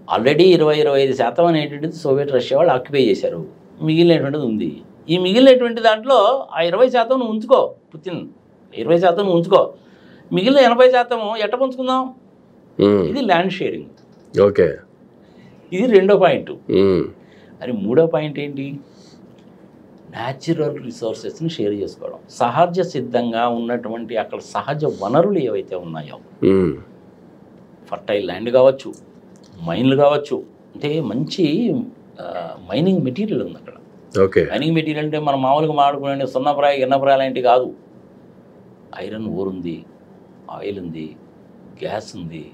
ఆల్రెడీ 20-25% అనేటువంటిది సోవియట్ రష్యా వాళ్ళు ఆక్యుపై చేశారు, మిగిలినటువంటిది ఉంది. ఈ మిగిలినటువంటి దాంట్లో ఆ 20% నువ్వు ఉంచుకో, పుతిన్ 20% నువ్వు ఉంచుకో, మిగిలిన 80% ఎట్ట పంచుకుందాం. ఇది ల్యాండ్ షేరింగ్. ఓకే, ఇది రెండో పాయింట్. మరి మూడో పాయింట్ ఏంటి? న్యాచురల్ రిసోర్సెస్ని షేర్ చేసుకోవడం. సహజ సిద్ధంగా ఉన్నటువంటి అక్కడ సహజ వనరులు ఏవైతే ఉన్నాయో, ఫర్టైల్ ల్యాండ్ కావచ్చు, మైన్లు కావచ్చు, అంటే మంచి మైనింగ్ మెటీరియల్ ఉంది అక్కడ. మైనింగ్ మెటీరియల్ అంటే మనం మామూలుగా మాడుకునే సున్నప్రాయ గిన్నప్రాయ లాంటివి కాదు. ఐరన్ ఓర్ ఉంది, ఆయిల్ ఉంది, గ్యాస్ ఉంది,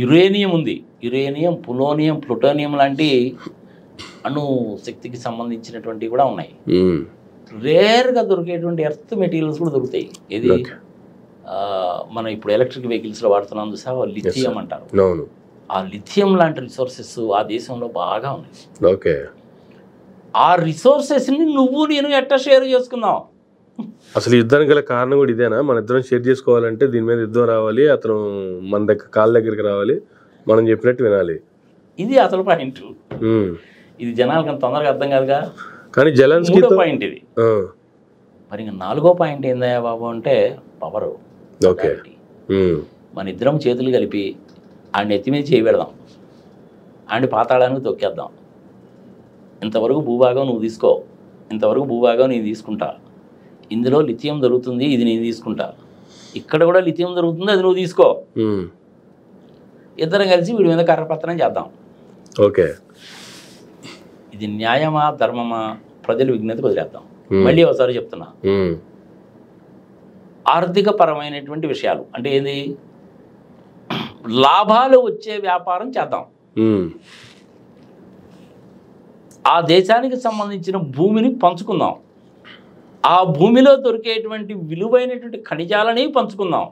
యురేనియం ఉంది. యురేనియం, పొలోనియం, ప్లూటోనియం లాంటి అణు శక్తికి సంబంధించినటువంటివి కూడా ఉన్నాయి. రేర్గా దొరికేటువంటి ఎర్త్ మెటీరియల్స్ కూడా దొరుకుతాయి. ఇది మనం ఇప్పుడు ఎలక్ట్రిక్ వెహికల్స్లో వాడుతున్నాం చూసా, లిథియం అంటారు. ఆ లిథియం లాంటి రిసోర్సెస్ ఆ దేశంలో బాగా ఉన్నాయి. ఓకే, ఆ రిసోర్సెస్ని నువ్వు నేను ఎట్లా షేర్ చేసుకుందాం. అసలు యుద్ధానికి గల కారణం కూడా ఇదేనా? మన ఇద్దరం షేర్ చేసుకోవాలంటే దీని మీద యుద్ధం రావాలి, అతను మన దగ్గర కాళ్ళ దగ్గరికి రావాలి, మనం చెప్పినట్టు వినాలి. ఇది అసలు పాయింట్. ఇది జనాలకు అంత తొందరగా అర్థం కాదుగా. కానీ జెలెన్స్కీ పాయింట్ ఇది. మరి ఇంకా 4వ పాయింట్ ఏందయ్యా బాబు అంటే పవర్. ఓకే, మన ఇద్దరం చేతులు కలిపి ఆడిని ఎత్తి మీద చేయి పెడదాం, ఆడిని పాతాళానికి తొక్కేద్దాం. ఇంతవరకు భూభాగం నువ్వు తీసుకో, ఇంతవరకు భూభాగం నేను తీసుకుంటా, ఇందులో లిథియం దొరుకుతుంది, ఇది నేను తీసుకుంటా, ఇక్కడ కూడా లిథియం దొరుకుతుంది, అది నువ్వు తీసుకో, ఇద్దరం కలిసి వీడి మీద కర్రపత్రం చేద్దాం. ఓకే, ఇది న్యాయమా ధర్మమా ప్రజలు విజ్ఞతకు వదిలేద్దాం. మళ్ళీ ఒకసారి చెప్తున్నా, ఆర్థిక పరమైనటువంటి విషయాలు అంటే ఏంది, లాభాలు వచ్చే వ్యాపారం చేద్దాం. ఆ దేశానికి సంబంధించిన భూమిని పంచుకుందాం, ఆ భూమిలో దొరికేటువంటి విలువైనటువంటి ఖనిజాలని పంచుకుందాం.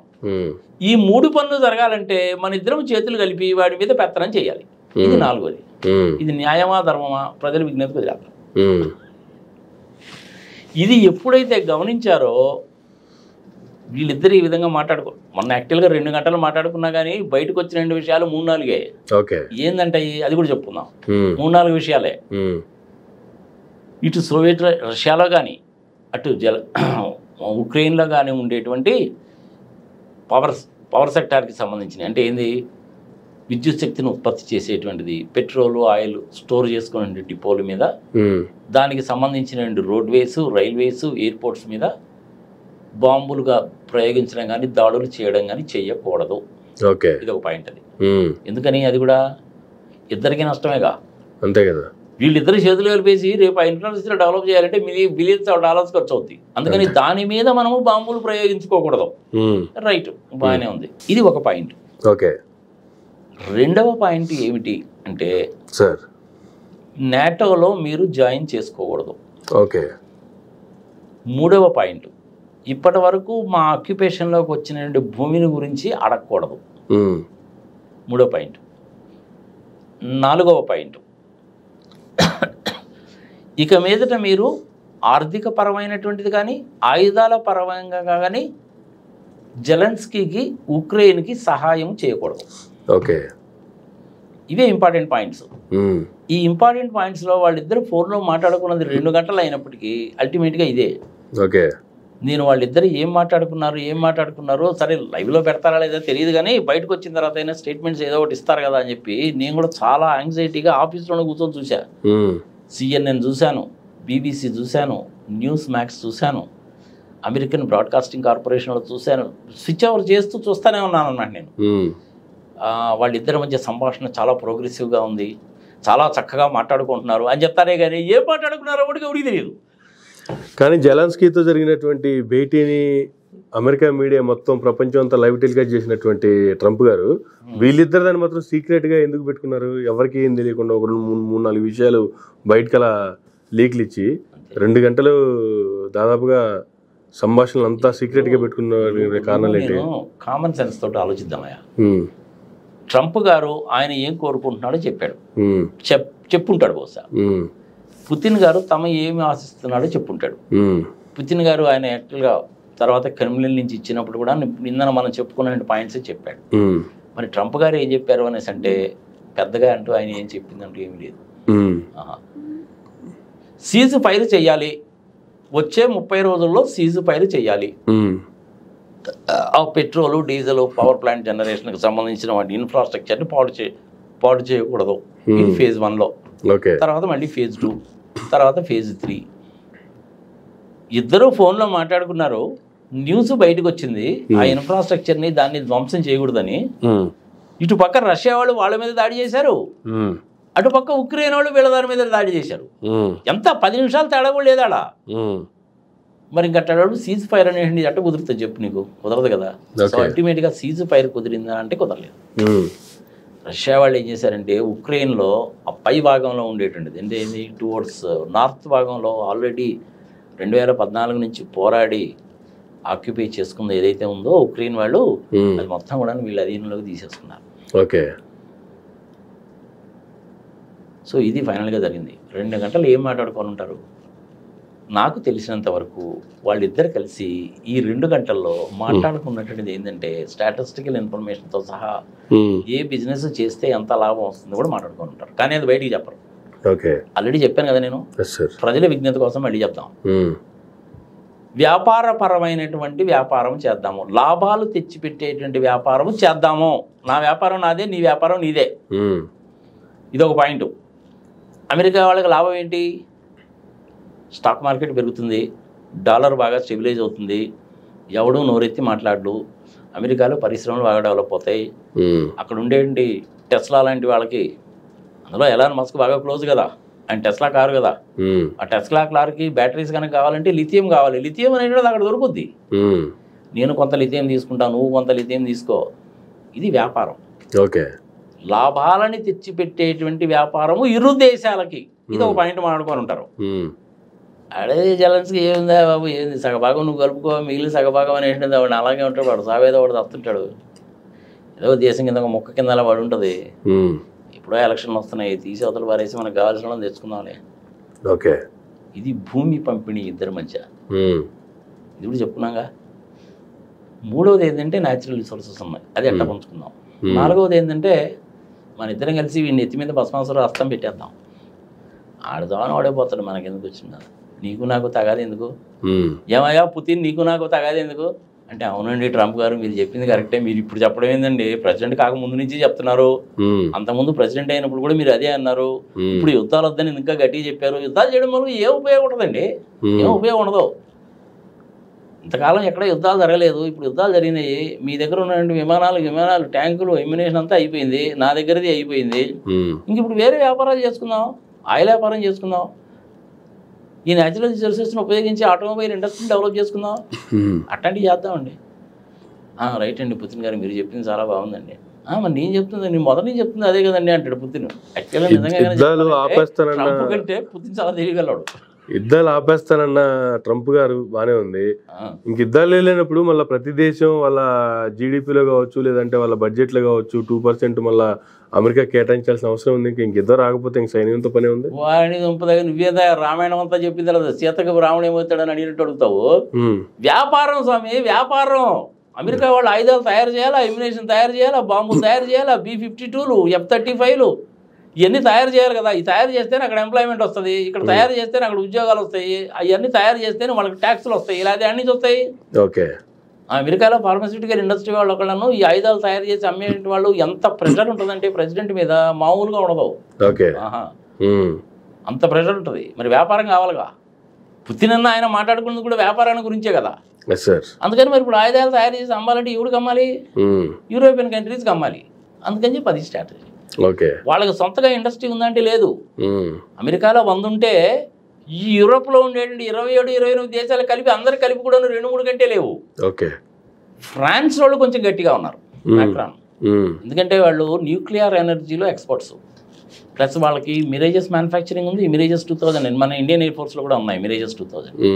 ఈ 3 పనులు జరగాలంటే మన ఇద్దరం చేతులు కలిపి వాడి మీద పెత్తనం చేయాలి. ఇది 4వది. ఇది న్యాయమా ధర్మమా ప్రజల విజ్ఞతకు వదిలేద్దాం. ఇది ఎప్పుడైతే గమనించారో వీళ్ళిద్దరు ఈ విధంగా మాట్లాడుకో. మొన్న యాక్చువల్గా 2 గంటలు మాట్లాడుకున్నా కానీ బయటకు వచ్చిన 2 విషయాలు 3-4 ఏందంటే అది కూడా చెప్పుకుందాం. 3-4 విషయాలే. ఇటు సోవియట్ రష్యాలో కానీ అటు ఉక్రెయిన్లో కానీ ఉండేటువంటి పవర్ సెక్టార్కి సంబంధించిన అంటే ఏంది, విద్యుత్ శక్తిని ఉత్పత్తి చేసేటువంటిది, పెట్రోల్ ఆయిల్ స్టోర్ చేసుకునే డిపోల మీద, దానికి సంబంధించిన రోడ్వేస్, రైల్వేస్, ఎయిర్పోర్ట్స్ మీద బాంబులుగా ప్రయోగించడం కానీ దాడులు చేయడం కానీ చేయకూడదు. ఇది ఒక పాయింట్. అది ఎందుకని, అది కూడా ఇద్దరికీ నష్టమేగా. అంతే కదా. వీళ్ళిద్దరు చేతులు కలిపేసి రేపు ఆ ఇన్ఫ్రాస్ట్రక్చర్ డెవలప్ చేయాలంటే బిలియన్స్ ఆఫ్ డాలర్స్ ఖర్చు అవుతుంది. అందుకని దాని మీద మనము బాంబులు ప్రయోగించుకోకూడదు. రైట్, బాగానే ఉంది. ఇది ఒక పాయింట్. ఓకే, రెండవ పాయింట్ ఏమిటి అంటే సార్, నాటోలో మీరు జాయిన్ చేసుకోకూడదు. ఓకే. మూడవ పాయింట్, ఇప్పటి వరకు మా ఆక్యుపేషన్లోకి వచ్చిన భూమిని గురించి అడగకూడదు. మూడవ పాయింట్. 4వ పాయింట్, ఇక మీదట మీరు ఆర్థిక పరమైనటువంటిది కానీ ఆయుధాల పరంగా కానీ జెలెన్స్కీకి ఉక్రెయిన్కి సహాయం చేయకూడదు. ఓకే, ఇవే ఇంపార్టెంట్ పాయింట్స్. ఈ ఇంపార్టెంట్ పాయింట్స్లో వాళ్ళిద్దరు ఫోన్లో మాట్లాడుకున్నది 2 గంటలు అయినప్పటికీ అల్టిమేట్గా ఇదే. ఓకే, నేను వాళ్ళిద్దరు ఏం మాట్లాడుకున్నారో సరే లైవ్లో పెడతారా లేదా తెలియదు, కానీ బయటకు వచ్చిన తర్వాత అయినా స్టేట్మెంట్స్ ఏదో ఒకటి ఇస్తారు కదా అని చెప్పి నేను కూడా చాలా యాంగ్జైటీగా ఆఫీస్లోనే కూర్చొని చూసా. CNN చూశాను, BBC చూశాను, న్యూస్ మ్యాక్స్ చూశాను, అమెరికన్ బ్రాడ్కాస్టింగ్ కార్పొరేషన్లో చూశాను. స్విచ్ ఓవర్ చేస్తూ చూస్తూనే ఉన్నాను అన్నమాట నేను. వాళ్ళిద్దరి మధ్య సంభాషణ చాలా ప్రోగ్రెసివ్గా ఉంది, చాలా చక్కగా మాట్లాడుకుంటున్నారు అని చెప్తారే కానీ ఏం మాట్లాడుకున్నారో ఒకటికి తెలియదు. కానీ జెలెన్స్కీతో జరిగినటువంటి భేటీని అమెరికా మీడియా మొత్తం ప్రపంచం అంతా లైవ్ టెలికాస్ట్ చేసినటువంటి ట్రంప్ గారు వీళ్ళిద్దరు దాన్ని మాత్రం సీక్రెట్గా ఎందుకు పెట్టుకున్నారు? ఎవరికి ఏం తెలియకుండా ఒక 3-4 విషయాలు బయటకు అలా లీక్లు ఇచ్చి 2 గంటలు దాదాపుగా సంభాషణలు అంతా సీక్రెట్గా పెట్టుకున్న కారణాలు ఏంటి? కామన్ సెన్స్ తోటి ఆలోచిద్దామయ్యా. ట్రంప్ గారు ఆయన ఏం కోరుకుంటున్నాడో చెప్పాడు, చెప్పుంటాడు బహుశా. పుతిన్ గారు తమ ఏమి ఆశిస్తున్నాడో చెప్పుంటాడు. పుతిన్ గారు ఆయన యాక్చువల్గా తర్వాత క్రిమినల్ నుంచి ఇచ్చినప్పుడు కూడా నిన్న మనం చెప్పుకున్న పాయింట్స్ చెప్పాడు. మరి ట్రంప్ గారు ఏం చెప్పారు అనేసి అంటే పెద్దగా అంటూ ఆయన ఏం చెప్పిందంటూ ఏమి లేదు. సీజ్ ఫైర్ చెయ్యాలి, వచ్చే 30 రోజుల్లో సీజ్ ఫైర్ చెయ్యాలి. ఆ పెట్రోలు డీజిల్ పవర్ ప్లాంట్ జనరేషన్కి సంబంధించిన వాటి ఇన్ఫ్రాస్ట్రక్చర్ని పాడు చేయకూడదు. ఇది ఫేజ్ 1లో, తర్వాత మళ్ళీ ఫేజ్ 2, తర్వాత ఫేజ్ 3. ఇద్దరు ఫోన్లో మాట్లాడుకున్నారు. న్యూస్ బయటకు వచ్చింది ఆ ఇన్ఫ్రాస్ట్రక్చర్ని దాన్ని ధ్వంసం చేయకూడదని. ఇటు పక్క రష్యా వాళ్ళు వాళ్ళ మీద దాడి చేశారు, అటు పక్క ఉక్రెయిన్ వాళ్ళు వీళ్ళ దాని మీద దాడి చేశారు. ఎంత 10 నిమిషాలు తేడా కూడా లేదాడా? మరి ఇంకట్టాడు సీజ్ ఫైర్ అనేది అట్ట కుదురుతుంది చెప్పు, నీకు కుదరదు కదా. సో అల్టిమేట్గా సీజ్ ఫైర్ కుదిరిందా అంటే కుదరలేదు. రష్యా వాళ్ళు ఏం చేశారంటే ఉక్రెయిన్లో ఆ పై భాగంలో ఉండేటువంటిది అంటే ఏంది టువర్డ్స్ నార్త్ భాగంలో ఆల్రెడీ 2014 నుంచి పోరాడి ఆక్యుపై చేసుకుంది ఏదైతే ఉందో ఉక్రెయిన్ వాళ్ళు, అది మొత్తం కూడా వీళ్ళ అధీనంలోకి తీసేసుకున్నారు. ఓకే. సో ఇది ఫైనల్గా జరిగింది. 2 గంటలు ఏం మాట్లాడుకొని ఉంటారు? నాకు తెలిసినంత వరకు వాళ్ళిద్దరు కలిసి ఈ 2 గంటల్లో మాట్లాడుకున్నటువంటిది ఏంటంటే స్టాటిస్టికల్ ఇన్ఫర్మేషన్తో సహా ఏ బిజినెస్ చేస్తే ఎంత లాభం వస్తుందో కూడా మాట్లాడుకొని ఉంటారు. కానీ అది బయటికి చెప్పరు. ఆల్రెడీ చెప్పాను కదా నేను, ప్రజల విజ్ఞత కోసం మళ్ళీ చెప్తాం. వ్యాపారపరమైనటువంటి వ్యాపారం చేద్దాము, లాభాలు తెచ్చిపెట్టేటువంటి వ్యాపారం చేద్దాము. నా వ్యాపారం నాదే, నీ వ్యాపారం నీదే. ఇదొక పాయింట్. అమెరికా వాళ్ళకి లాభం ఏంటి? స్టాక్ మార్కెట్ పెరుగుతుంది, డాలర్ బాగా స్టెబిలైజ్ అవుతుంది, ఎవడూ నోరెత్తి మాట్లాడు. అమెరికాలో పరిశ్రమలు బాగా డెవలప్ అవుతాయి. అక్కడ ఉండేటువంటి టెస్లా లాంటి వాళ్ళకి, అందులో ఎలాన్ మస్క్ బాగా క్లోజ్ కదా, ఆయన టెస్లా కారు కదా, ఆ టెస్లా కార్కి బ్యాటరీస్ కనుక కావాలంటే లిథియం కావాలి. లిథియం అనేది అక్కడ దొరుకుద్ది. నేను కొంత లిథియం తీసుకుంటాను, నువ్వు కొంత లిథియం తీసుకో. ఇది వ్యాపారం. ఓకే. లాభాలని తెచ్చిపెట్టేటువంటి వ్యాపారము ఇరు దేశాలకి. ఇది ఒక పాయింట్ మాట్లాడుకొని ఉంటారు. అదే జెలెన్స్కీ ఏముందా బాబు, ఏంది సగభాగం నువ్వు కలుపుకో, మిగిలిన సగభాగం అనేటువంటిది వాడు అలాగే ఉంటాడు. వాడు సావేదో వాడు తస్తుంటాడు. ఏదో దేశం కింద ఒక మొక్క కింద అలా వాడు ఉంటుంది. ఇప్పుడో ఎలక్షన్లు వస్తున్నాయి, తీసి అవతల పారేసి మనకు కావాల్సిన వాళ్ళని తెచ్చుకుందాంలే. ఓకే. ఇది భూమి పంపిణీ ఇద్దరి మధ్య. ఇది కూడా చెప్పుకున్నాగా. 3వది ఏంటంటే న్యాచురల్ రిసోర్సెస్ ఉన్నాయి, అది ఎట్లా పంచుకుందాం. 4వది ఏంటంటే మన ఇద్దరం కలిసి వీడిని ఎత్తి మీద భస్మాసురం అస్తం పెట్టేద్దాం. ఆడదామని ఆడైపోతాడు, మనకి ఎందుకు వచ్చిందా, నీకు నాకు తగాది ఎందుకు, ఏమయ్యా పుతిన్ నీకు నాకు తగాది ఎందుకు అంటే, అవునండి ట్రంప్ గారు మీరు చెప్పింది కరెక్టే, మీరు ఇప్పుడు చెప్పడం ఏందండి, ప్రెసిడెంట్ కాక ముందు నుంచి చెప్తున్నారు, అంతకుముందు ప్రెసిడెంట్ అయినప్పుడు కూడా మీరు అదే అన్నారు, ఇప్పుడు యుద్ధాలు వద్దని ఇంకా గట్టిగా చెప్పారు. యుద్ధాలు చేయడం వల్ల ఏం ఉపయోగం ఉండదండి, ఏం ఉపయోగం ఉండదు. ఇంతకాలం ఎక్కడ యుద్ధాలు జరగలేదు, ఇప్పుడు యుద్ధాలు జరిగినాయి. మీ దగ్గర ఉన్నటువంటి విమానాలు ట్యాంకులు ఎమ్యునేషన్ అంతా అయిపోయింది, నా దగ్గరది అయిపోయింది. ఇంక ఇప్పుడు వేరే వ్యాపారాలు చేసుకుందాం, ఆయిల్ వ్యాపారం చేసుకుందాం, ఈ న్యాచురల్ రిసోర్సెస్ని ఉపయోగించి ఆటోమొబైల్ ఇండస్ట్రీని డెవలప్ చేసుకుందాం, అట్లాంటివి చేద్దామండి. రైట్ అండి పుతిన్ గారు మీరు చెప్పింది చాలా బాగుందండి. మరి నేను చెప్తుంది, నేను మొదటి నుంచి చెప్తుంది అదే కదండి అంటాడు పుతిన్. యాక్చువల్గా నిజంగా కంటే పుతిన్ చాలా తెలియగలడు. యుద్ధాలు ఆపేస్తానన్న ట్రంప్ గారు బానే ఉంది. ఇంక యుద్ధాలు లేనప్పుడు మళ్ళీ ప్రతి దేశం వాళ్ళ జీడిపిలో కావచ్చు, లేదంటే వాళ్ళ బడ్జెట్లో కావచ్చు 2% మళ్ళీ అమెరికా కేటాయించాల్సిన అవసరం ఉంది. ఇంక ఇద్దరు రాకపోతే ఇంక సైన్యంతో పనే ఉంది. వాడిని దుంపదగ్గర నువ్వేదా రామాయణం అంతా చెప్పిన తర్వాత సీతకు రాముడు ఏమవుతాడని అడిగినట్టు అడుగుతావు. వ్యాపారం స్వామి, వ్యాపారం. అమెరికా వాళ్ళు ఆయుధాలు తయారు చేయాలా, ఎమ్యునేషన్ తయారు చేయాలా, బాంబులు తయారు చేయాలా, B-52లు, F-35లు ఇవన్నీ తయారు చేయాలి కదా. ఇవి తయారు చేస్తేనే అక్కడ ఎంప్లాయ్మెంట్ వస్తుంది, ఇక్కడ తయారు చేస్తేనే అక్కడ ఉద్యోగాలు వస్తాయి, అవన్నీ తయారు చేస్తేనే వాళ్ళకి ట్యాక్స్లు వస్తాయి, ఇలా అన్ని వస్తాయి. ఓకే. అమెరికాలో ఫార్మాస్యూటికల్ ఇండస్ట్రీ వాళ్ళు ఒకళ్ళను ఈ ఆయుధాలు తయారు చేసి అమ్మే వాళ్ళు ఎంత ప్రెషర్ ఉంటుందంటే ప్రెసిడెంట్ మీద మామూలుగా ఉండదు. అంత ప్రెషర్ ఉంటుంది. మరి వ్యాపారం కావాలిగా. పుతిన్ అన్న ఆయన మాట్లాడుకున్నది కూడా వ్యాపారాన్ని గురించే కదా. అందుకని మరి ఇప్పుడు ఆయుధాలు తయారు చేసి అమ్మాలంటే ఎవరికి అమ్మాలి? యూరోపియన్ కంట్రీస్కి అమ్మాలి. అందుకని చెప్పి అది స్ట్రాటజీ. వాళ్ళకి సొంతగా ఇండస్ట్రీ ఉందంటే లేదు. అమెరికాలో 100 ఉంటే ఈ యూరోప్లో ఉండేటువంటి 27-28 దేశాలు కలిపి అందరు కలిపి కూడా 2-3 కంటే లేవు. ఓకే. ఫ్రాన్స్ వాళ్ళు కొంచెం గట్టిగా ఉన్నారు మ్యాక్రాన్, ఎందుకంటే వాళ్ళు న్యూక్లియర్ ఎనర్జీలో ఎక్స్పర్ట్స్, ప్లస్ వాళ్ళకి మిరేజెస్ మ్యానుఫ్యాక్చరింగ్ ఉంది. మిరేజెస్ 2000 మన ఇండియన్ ఎయిర్ ఫోర్స్లో కూడా ఉన్నాయి. మిరేజెస్ 2000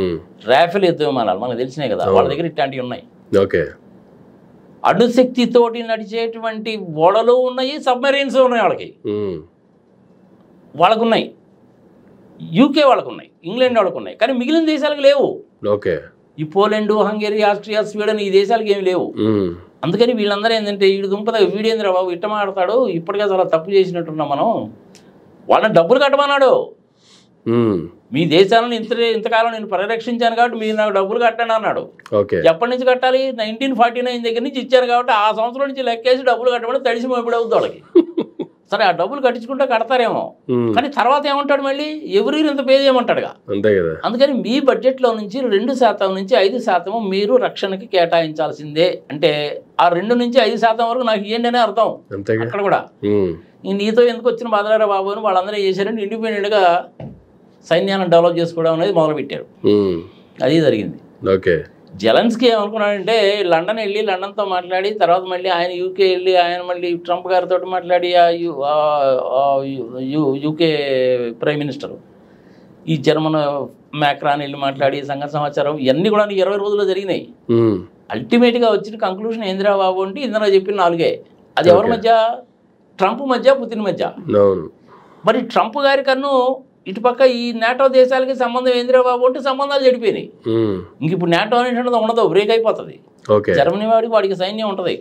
రాఫెల్ యుద్ధ విమానాలు మనకు తెలిసినాయి కదా, వాళ్ళ దగ్గర ఇట్లాంటివి ఉన్నాయి. ఓకే. అణుశక్తితోటి నడిచేటువంటి ఓడలు ఉన్నాయి, సబ్మెరీన్స్ ఉన్నాయి. వాళ్ళకున్నాయి. యూకే వాళ్ళకున్నాయి, ఇంగ్లాండ్ వాళ్ళకున్నాయి, కానీ మిగిలిన దేశాలకు లేవు. ఓకే. ఈ పోలాండ్, హంగరీ, ఆస్ట్రియా, స్వీడన్ ఈ దేశాలకు ఏమి లేవు. అందుకని వీళ్ళందరూ ఏంటంటే వీడు దుంపద వీడేంద్ర బాబు ఇట్ట మాడతాడు, ఇప్పటికే చాలా తప్పు చేసినట్టున్నాం మనం, వాళ్ళని డబ్బులు కట్టమన్నాడు. మీ దేశాలను ఇంతకాలం నేను పరిరక్షించాను కాబట్టి మీరు నాకు డబ్బులు కట్టండి అన్నాడు. ఎప్పటి నుంచి కట్టాలి? 1949 దగ్గర నుంచి ఇచ్చారు కాబట్టి ఆ సంవత్సరం నుంచి లెక్కేసి డబ్బులు కట్టమని తడిసి మోపిడి అవుతుంది వాళ్ళకి. సరే ఆ డబ్బులు కట్టించుకుంటే కడతారేమో, కానీ తర్వాత ఏమంటాడు మళ్ళీ ఎవరి ఇంత పే చేయమంటాడుగా. అందుకని మీ బడ్జెట్లో నుంచి 2% నుంచి 5% మీరు రక్షణకి కేటాయించాల్సిందే. అంటే ఆ 2 నుంచి 5% వరకు నాకు ఇవ్వండి అనే అర్థం. అక్కడ కూడా నీతో ఎందుకు వచ్చిన బాధలారా బాబు అని వాళ్ళందరూ చేశారంటే ఇండిపెండెంట్గా సైన్యాన్ని డెవలప్ చేసుకోవడం అనేది మొదలుపెట్టారు. అది జరిగింది. జెలెన్స్కీ ఏమనుకున్నాడంటే లండన్ వెళ్ళి లండన్తో మాట్లాడి తర్వాత మళ్ళీ ఆయన యూకే వెళ్ళి ఆయన మళ్ళీ ట్రంప్ గారితో మాట్లాడి యూకే ప్రైమ్ మినిస్టర్ ఈ జర్మన్ మ్యాక్రాన్ వెళ్ళి మాట్లాడి సంగతి సమాచారం ఇవన్నీ కూడా 20 రోజుల్లో జరిగినాయి. అల్టిమేట్గా వచ్చిన కంక్లూషన్ ఏందిరా బాబు అంటే ఇందులో చెప్పిన 4. అది ఎవరి మధ్య? ట్రంప్ మధ్య, పుతిన్ మధ్య. మరి ట్రంప్ గారి కన్ను ఇటుపక్క ఈ నాటో దేశాలకి సంబంధం ఏందిరా బాబు అంటే సంబంధాలు చెడిపోయినాయి. ఇంక ఇప్పుడు నాటో అనేటువంటిది ఉండదు, బ్రేక్ అయిపోతుంది. జర్మనీ వాడికి సైన్యం ఉంటుంది,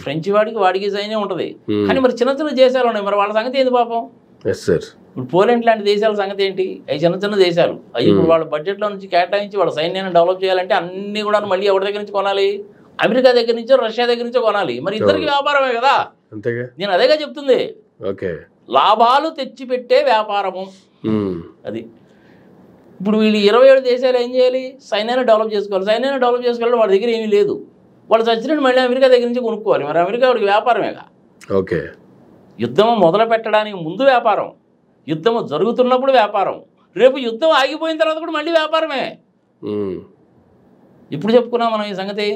ఫ్రెంచ్ వాడికి సైన్యం ఉంటుంది, కానీ మరి చిన్న చిన్న దేశాలు ఉన్నాయి, మరి వాళ్ళ సంగతి ఏంది పాపం? ఇప్పుడు పోలాండ్ లాంటి దేశాల సంగతి ఏంటి? అవి చిన్న దేశాలు, అవి ఇప్పుడు వాళ్ళ బడ్జెట్లో నుంచి కేటాయించి వాళ్ళ సైన్యాన్ని డెవలప్ చేయాలంటే అన్ని కూడా మళ్ళీ ఎవరి దగ్గర నుంచి కొనాలి? అమెరికా దగ్గర నుంచో రష్యా దగ్గర నుంచో కొనాలి. మరి ఇద్దరికి వ్యాపారమే కదా. నేను అదేగా చెప్తుంది, లాభాలు తెచ్చిపెట్టే వ్యాపారము అది. ఇప్పుడు వీళ్ళు 27 దేశాలు ఏం చేయాలి? సైన్యాన్ని డెవలప్ చేసుకోవాలి. సైన్యాన్ని డెవలప్ చేసుకోవాలి, వాళ్ళ దగ్గర ఏమీ లేదు. వాళ్ళు చచ్చినట్టు మళ్ళీ అమెరికా దగ్గర నుంచి కొనుక్కోవాలి. మరి అమెరికా వాడికి వ్యాపారమేగా. యుద్ధం మొదలు పెట్టడానికి ముందు వ్యాపారం, యుద్ధం జరుగుతున్నప్పుడు వ్యాపారం, రేపు యుద్ధం ఆగిపోయిన తర్వాత కూడా మళ్ళీ వ్యాపారమే. ఇప్పుడు చెప్పుకున్నాం మనం ఈ సంగతి.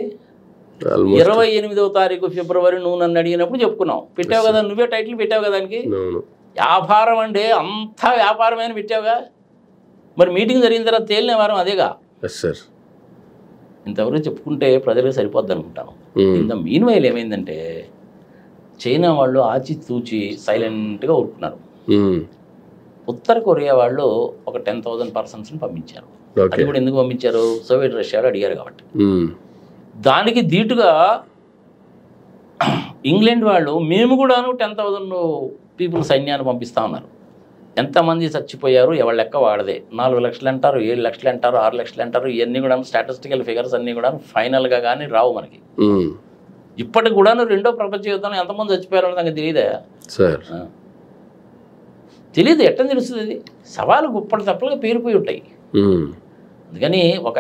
28వ తారీఖు ఫిబ్రవరి నువ్వు నన్ను అడిగినప్పుడు చెప్పుకున్నాం. పెట్టావు కదా, నువ్వే టైటిల్ పెట్టావు కదా దానికి. వ్యాపారం అంటే అంతా వ్యాపారమే అని పెట్టావుగా. మరి మీటింగ్ జరిగిన తర్వాత తేలిన వారం అదేగా. ఇంతవరకు చెప్పుకుంటే ప్రజలకు సరిపోద్ది అనుకుంటాను. ఇంత మీన్ వైల్ ఏమైందంటే చైనా వాళ్ళు ఆచితూచి సైలెంట్గా ఊరుకున్నారు. ఉత్తర కొరియా వాళ్ళు ఒక 10,000 పర్సన్స్ని పంపించారు. అది కూడా ఎందుకు పంపించారు? సోవియట్ రష్యాలో అడిగారు కాబట్టి. దానికి ధీటుగా ఇంగ్లాండ్ వాళ్ళు మేము కూడాను 10,000 పీపుల్ సైన్యాన్ని పంపిస్తూ ఉన్నారు. ఎంతమంది చచ్చిపోయారు ఎవరి లెక్క వాడదే. 4 లక్షలు అంటారు, 7 లక్షలు అంటారు, 6 లక్షలు అంటారు. ఇవన్నీ కూడా స్టాటిస్టికల్ ఫిగర్స్ అన్నీ కూడా ఫైనల్గా కానీ రావు మనకి. ఇప్పటికి కూడా 2వ ప్రపంచ యుద్ధంలో ఎంతమంది చచ్చిపోయారో నాకు తెలియదా? తెలియదు. ఎట్టని తెలుస్తుంది? అది సవాలు గుప్పటి తప్పలుగా పేరుపోయి ఉంటాయి. అందుకని ఒక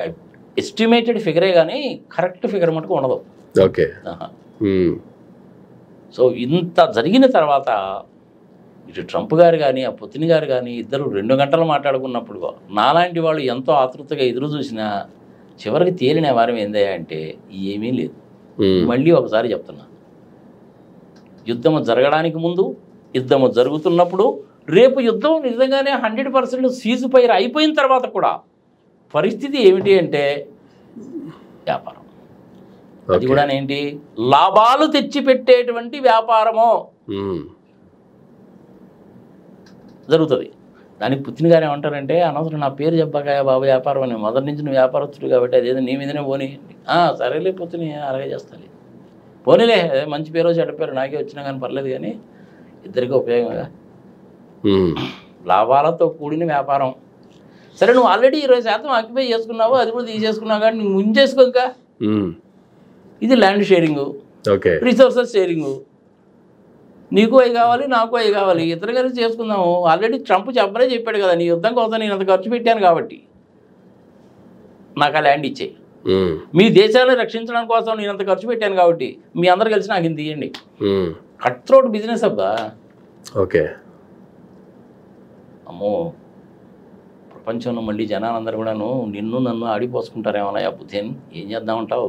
ఎస్టిమేటెడ్ ఫిగరే కానీ కరెక్ట్ ఫిగర్ మటుకు ఉండదు. సో ఇంత జరిగిన తర్వాత ఇటు ట్రంప్ గారు కానీ ఆ పుతిన్ గారు కానీ ఇద్దరు 2 గంటలు మాట్లాడుకున్నప్పుడు నాలాంటి వాళ్ళు ఎంతో ఆతృతగా ఎదురు చూసినా చివరికి తేలిన వారం ఏందయ్యా అంటే ఏమీ లేదు. మళ్ళీ ఒకసారి చెప్తున్నా, యుద్ధము జరగడానికి ముందు, యుద్ధము జరుగుతున్నప్పుడు, రేపు యుద్ధం నిజంగానే 100% సీజ్ ఫైర్ అయిపోయిన తర్వాత కూడా పరిస్థితి ఏమిటి అంటే వ్యాపారం. అది కూడా ఏంటి? లాభాలు తెచ్చిపెట్టేటువంటి వ్యాపారము జరుగుతుంది. దానికి పుతిన్ గారు ఏమంటారంటే అనవసరం నా పేరు చెప్పాక బాబు వ్యాపారం అని, మొదటి నుంచి నువ్వు వ్యాపారస్తుడు కాబట్టి అదేదో నీ మీదనే పోనీ. సరేలే పుతిన్ అలాగే చేస్తాను, పోనీలే మంచి పేరు చెడ్డ పేరు నాకే వచ్చినా కానీ పర్లేదు, కానీ ఇద్దరికీ ఉపయోగంగా లాభాలతో కూడిన వ్యాపారం. సరే నువ్వు ఆల్రెడీ 20% ఆక్యుపై చేసుకున్నావు, అది కూడా తీసేసుకున్నావు కానీ నువ్వు ముంచేసుకోక. ఇది ల్యాండ్ షేరింగు, రిసోర్సెస్ షేరింగు. నీకు అవి కావాలి, నాకు అవి కావాలి, ఇద్దరు కలిసి చేసుకుందాము. ఆల్రెడీ ట్రంప్ చెప్పాడు కదా, నీ యుద్ధం కోసం నేను అంత ఖర్చు పెట్టాను కాబట్టి నాకు ఆ ల్యాండ్ ఇచ్చేయి. మీ దేశాలను రక్షించడం కోసం నేను అంత ఖర్చు పెట్టాను కాబట్టి మీ అందరు కలిసి నాకు ఇంత ఇవ్వండి. కట్ త్రోట్ బిజినెస్ అబ్బా. అమ్మో, ప్రపంచంలో మళ్ళీ జనాలందరూ కూడాను నిన్ను నన్ను ఆడిపోసుకుంటారేమన్నా బుద్ధేని ఏం చేద్దామంటావు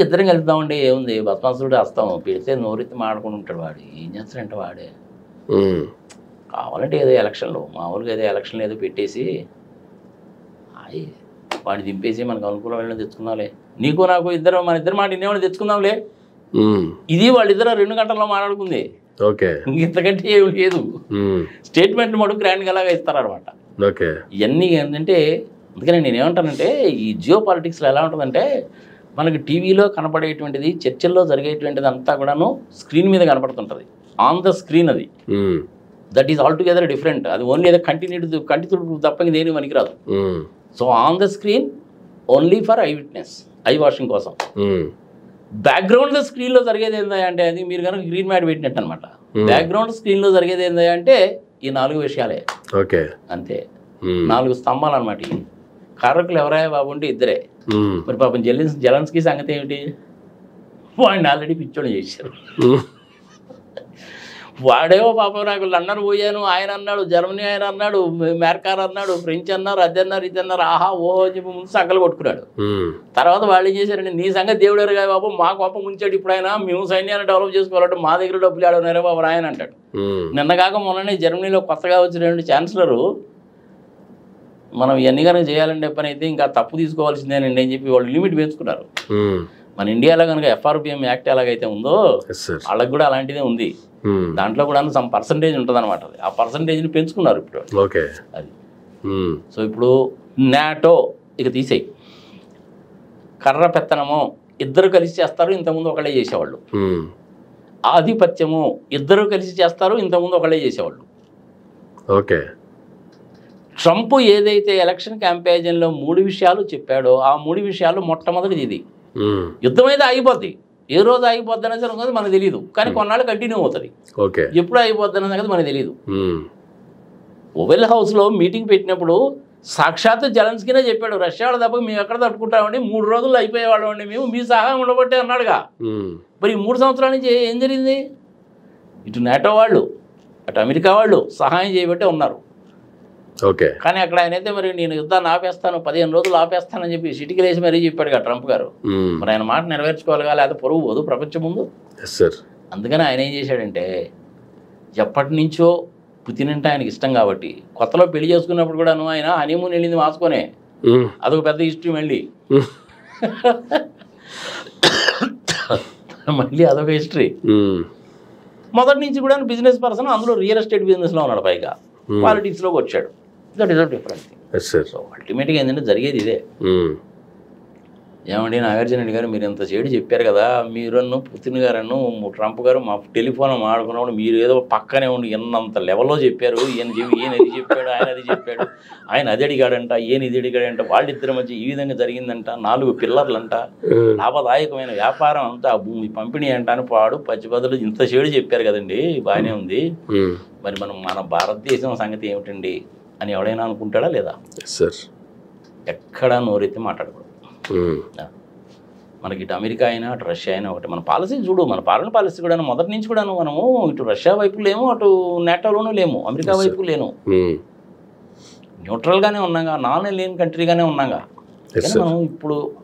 ఇద్దరం కలుద్దామండి ఏముంది భస్మాసురుడు వస్తాం పెడితే నోరెత్తి మాడుకుని ఉంటాడు వాడు ఏం చేస్తాడంటే వాడే కావాలంటే ఏదో ఎలక్షన్లో మామూలుగా ఏదో ఎలక్షన్లో ఏదో పెట్టేసి వాడిని దింపేసి మనకు అనుకూలమైన తెచ్చుకుందాంలే నీకు నాకు మన ఇద్దరు మాట ఇన్నేవాళ్ళు తెచ్చుకుందాంలే ఇది వాళ్ళిద్దరు 2 గంటల్లో మాట్లాడుకుంది ఇంతకంటే ఏమి లేదు స్టేట్మెంట్ మటుకు గ్రాండ్గా అలాగా ఇస్తారనమాట ఇవన్నీ ఏంటంటే అందుకని నేనేమంటానంటే ఈ జియో పాలిటిక్స్లో ఎలా ఉంటుందంటే మనకి టీవీలో కనపడేటువంటిది చర్చల్లో జరిగేటువంటిది అంతా కూడాను స్క్రీన్ మీద కనపడుతుంటుంది ఆన్ ద స్క్రీన్ అది that is all together different అది ఓన్లీ ఏదో కంటి తుడుపు తప్ప దేని పనికిరాదు so on the screen only for I witness I washing కోసం బ్యాక్గ్రౌండ్ స్క్రీన్లో జరిగేది ఏందా అంటే అది మీరు కనుక గ్రీన్ మ్యాట్ పెట్టినట్టు అనమాట బ్యాక్గ్రౌండ్ స్క్రీన్లో జరిగేది ఏందా అంటే ఈ 4 విషయాలే అంతే 4 స్తంభాలు అనమాట ఇవి కారకులు ఎవరాయా బాబు అంటే ఇద్దరే మరి పాపం జెలెన్స్కీ సంగతి ఏమిటి వాడిని ఆల్రెడీ పిచ్చోడు చేశారు వాడేవో పాపం నాకు లండన్ పోయాను ఆయన అన్నాడు జర్మనీ ఆయన అన్నాడు మెర్కార్ అన్నాడు ఫ్రెంచ్ అన్నారు అది అన్నారు ఇది అన్నారు ఆహా ఓహో అని చెప్పి ముందు సంకలు కొట్టుకున్నాడు తర్వాత వాళ్ళు ఏం చేశారండి నీ సంగతి దేవుడు గారు బాబు మా కోపం ముంచాడు ఇప్పుడు ఆయన మేము సైన్యాన్ని డెవలప్ చేసుకోవాలంటే మా దగ్గర డబ్బులు ఆడున్నారే బాబు ఆయన అంటాడు నిన్నగాక మొన్ననే జర్మనీలో కొత్తగా వచ్చిన ఛాన్సలరు మనం ఇవన్నీ కనుక చేయాలంటే పని అయితే ఇంకా తప్పు తీసుకోవాల్సిందేనండి అని చెప్పి వాళ్ళు లిమిట్ పెంచుకున్నారు మన ఇండియాలో కనుక FRPM యాక్ట్ ఎలాగైతే ఉందో వాళ్ళకి కూడా అలాంటిదే ఉంది దాంట్లో కూడా సమ్ పర్సంటేజ్ ఉంటుంది అనమాట ఆ పర్సంటేజ్ని పెంచుకున్నారు ఇప్పుడు అది సో ఇప్పుడు నాటో ఇక తీసేయి కర్ర పెత్తనము ఇద్దరు కలిసి చేస్తారు ఇంతకుముందు ఒకళ్ళే చేసేవాళ్ళు ఆధిపత్యము ఇద్దరు కలిసి చేస్తారు ఇంతకుముందు ఒకళ్ళే చేసేవాళ్ళు ట్రంప్ ఏదైతే ఎలక్షన్ క్యాంపెయిన్లో 3 విషయాలు చెప్పాడో ఆ 3 విషయాలు మొట్టమొదటిది ఇది యుద్ధం అయితే ఆగిపోద్ది ఏ రోజు ఆగిపోద్ది అనేది సంగతి మనకు తెలియదు కానీ కొన్నాళ్ళు కంటిన్యూ అవుతుంది ఎప్పుడు ఆగిపోద్ది అనే సంగతి మనకు తెలియదు ఓవెల్ హౌస్లో మీటింగ్ పెట్టినప్పుడు సాక్షాత్తు జెలెన్స్కీనే చెప్పాడు రష్యా వాళ్ళ తప్ప మేము ఎక్కడ తట్టుకుంటామండి 3 రోజుల్లో అయిపోయేవాళ్ళం అండి మేము మీ సహాయం ఉండబట్టే అన్నాడుగా మరి ఈ 3 సంవత్సరాల నుంచి ఏం జరిగింది ఇటు నాటో వాళ్ళు అటు అమెరికా వాళ్ళు సహాయం చేయబట్టే ఉన్నారు కానీ అక్కడ ఆయన అయితే మరి నేను యుద్ధాన్ని ఆపేస్తాను 15 రోజులు ఆపేస్తానని చెప్పి సిటికిలేసి మరీ చెప్పాడు కదా ట్రంప్ గారు మరి ఆయన మాట నెరవేర్చుకోవాలిగా లేకపోతే పొరుగు పోదు ప్రపంచం ముందు అందుకని ఆయన ఏం చేశాడంటే ఎప్పటి నుంచో పుతిన్ అంటే ఆయనకి ఇష్టం కాబట్టి కొత్తలో పెళ్లి చేసుకున్నప్పుడు కూడా ఆయన హనీమూన్ వెళ్ళింది మార్చుకొనే అదొక పెద్ద హిస్టరీ మళ్ళీ అదొక హిస్టరీ మొదటి నుంచి కూడా బిజినెస్ పర్సన్ అందులో రియల్ ఎస్టేట్ బిజినెస్లో ఉన్నాడు పైగా పాలిటిక్స్లోకి వచ్చాడు that is a different thing so అల్టిమేట్గా ఏంటంటే జరిగేది ఇదే ఏమండి నాగార్జున రెడ్డి గారు మీరు ఇంత చేడు చెప్పారు కదా మీరನ್ನು పుతిన్ గారನ್ನು ట్రంప్ గారు మా టెలిఫోన్ మాడుకున్నప్పుడు మీరు ఏదో పక్కనే ఉండి ఎన్నంత లెవెల్లో చెప్పారు ఈయన అది చెప్పాడు ఆయన అది చెప్పాడు ఆయన అది అడిగాడంట ఈయన ఇది అడిగాడంట వాళ్ళిద్దరి మధ్య ఈ విధంగా జరిగిందంట 4 పిల్లర్లంట లాభదాయకమైన వ్యాపారం అంతా భూమి పంపిణీ అంట అని పాడు పచ్చిబదులు ఇంత చేడు చెప్పారు కదండి బాగానే ఉంది మరి మన భారతదేశం సంగతి ఏమిటండి అని ఎవడైనా అనుకుంటాడా లేదా ఎక్కడా నోరెత్తి మాట్లాడకూడదు మనకి ఇటు అమెరికా అయినా అటు రష్యా అయినా ఒకటి మన పాలసీ చూడు మన ఫారెన్ పాలసీ కూడా మొదటి నుంచి కూడా మనము ఇటు రష్యా వైపు లేము అటు నాటోలోనూ లేము అమెరికా వైపు లేను న్యూట్రల్గానే ఉన్నాగా నాన్ ఎలియన్ కంట్రీగానే ఉన్నాగా మనం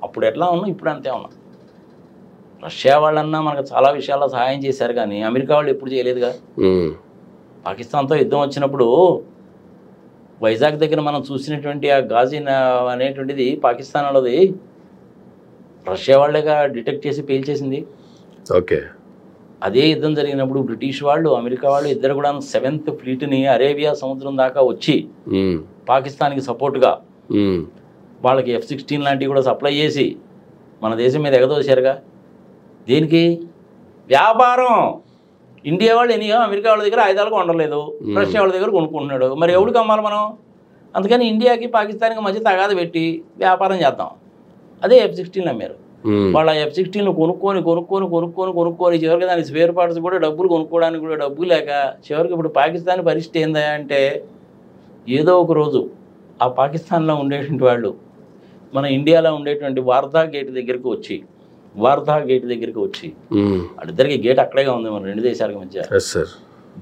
అప్పుడు ఎట్లా ఉన్నాం ఇప్పుడు అంతే ఉన్నాం రష్యా వాళ్ళన్నా మనకు చాలా విషయాల్లో సహాయం చేశారు కానీ అమెరికా వాళ్ళు ఎప్పుడు చేయలేదుగా పాకిస్తాన్తో యుద్ధం వచ్చినప్పుడు వైజాగ్ దగ్గర మనం చూసినటువంటి ఆ గాజిన్ అనేటువంటిది పాకిస్తాన్ వాళ్ళది రష్యా వాళ్ళేగా డిటెక్ట్ చేసి పేల్చేసింది అదే యుద్ధం జరిగినప్పుడు బ్రిటిష్ వాళ్ళు అమెరికా వాళ్ళు ఇద్దరు కూడా 7th ఫ్లీట్ని అరేబియా సముద్రం దాకా వచ్చి పాకిస్తాన్కి సపోర్ట్గా వాళ్ళకి F-16 లాంటివి కూడా సప్లై చేసి మన దేశం మీద ఎగదోశారుగా దేనికి వ్యాపారం ఇండియా వాళ్ళు ఎనియో అమెరికా వాళ్ళ దగ్గర ఆయుధాలు కొనలేదు రష్యా వాళ్ళ దగ్గర కొనుక్కుంటున్నాడు మరి ఎవరికి అమ్మాలి మనం అందుకని ఇండియాకి పాకిస్తాన్కి మధ్య తగాద పెట్టి వ్యాపారం చేద్దాం అదే F-16 అమ్మారు వాళ్ళ F-16 కొనుక్కొని చివరికి దాని స్పేర్ పార్ట్స్ కూడా డబ్బులు కొనుక్కోవడానికి కూడా డబ్బు లేక చివరికి ఇప్పుడు పాకిస్తాన్ పరిస్థితి ఏందా అంటే ఏదో ఒక రోజు ఆ పాకిస్తాన్లో ఉండేటువంటి వాళ్ళు మన ఇండియాలో ఉండేటువంటి వార్దా గేట్ దగ్గరికి వచ్చి వాళ్ళిద్దరికి గేట్ అక్కడేగా ఉంది మన 2 దేశాలకు మధ్య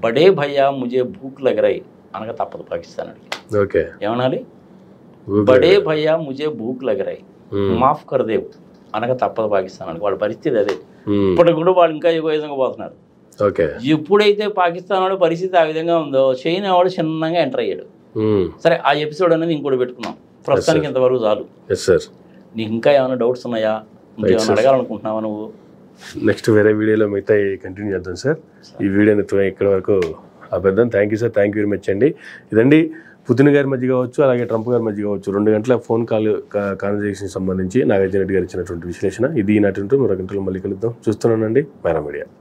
బడే భయ్యా ముజే భూక్ లగరాయి అనగా తప్పదు పాకిస్తాన్ అడిగి ఏమనాలి బడే భయ్యా ముజే భూక్ లగరాయి మాఫ్ కర్దేవ్ అనగా తప్పదు పాకిస్తాన్ అని. వాళ్ళ పరిస్థితి అదే. ఇప్పటికి కూడా వాళ్ళు ఇంకా ఎగోయిజంగా పోతున్నారు. ఓకే, ఎప్పుడైతే పాకిస్తాన్ వాడు పరిస్థితి ఆ విధంగా ఉందో చైనా వాడు చిన్నగా ఎంటర్ అయ్యాడు. సరే, ఆ ఎపిసోడ్ అనేది ఇంకోటి పెట్టుకున్నాం. ప్రస్తుతానికి ఇంతవరకు చాలు. నీకు ఇంకా ఏమైనా డౌట్స్ ఉన్నాయా? ఇంకేమైనా అడగాలనుకుంటున్నావా నువ్వు? నెక్స్ట్ వేరే వీడియోలో మిగతా కంటిన్యూ చేద్దాం సార్. ఈ వీడియోని ఇక్కడ వరకు ఆపేద్దాం. Thank you sir, thank you very much అండి. ఇదండి పుతిన్ గారి మధ్య కావచ్చు, అలాగే ట్రంప్ గారి మధ్య కావచ్చు 2 గంటల ఫోన్ కాన్వర్జేషన్ సంబంధించి నాగార్జున రెడ్డి గారు ఇచ్చినటువంటి విశ్లేషణ. ఇది ఈనాటి. మరో గంటలో మళ్ళీ కలుద్దాం. చూస్తున్నానండి మైరా మీడియా.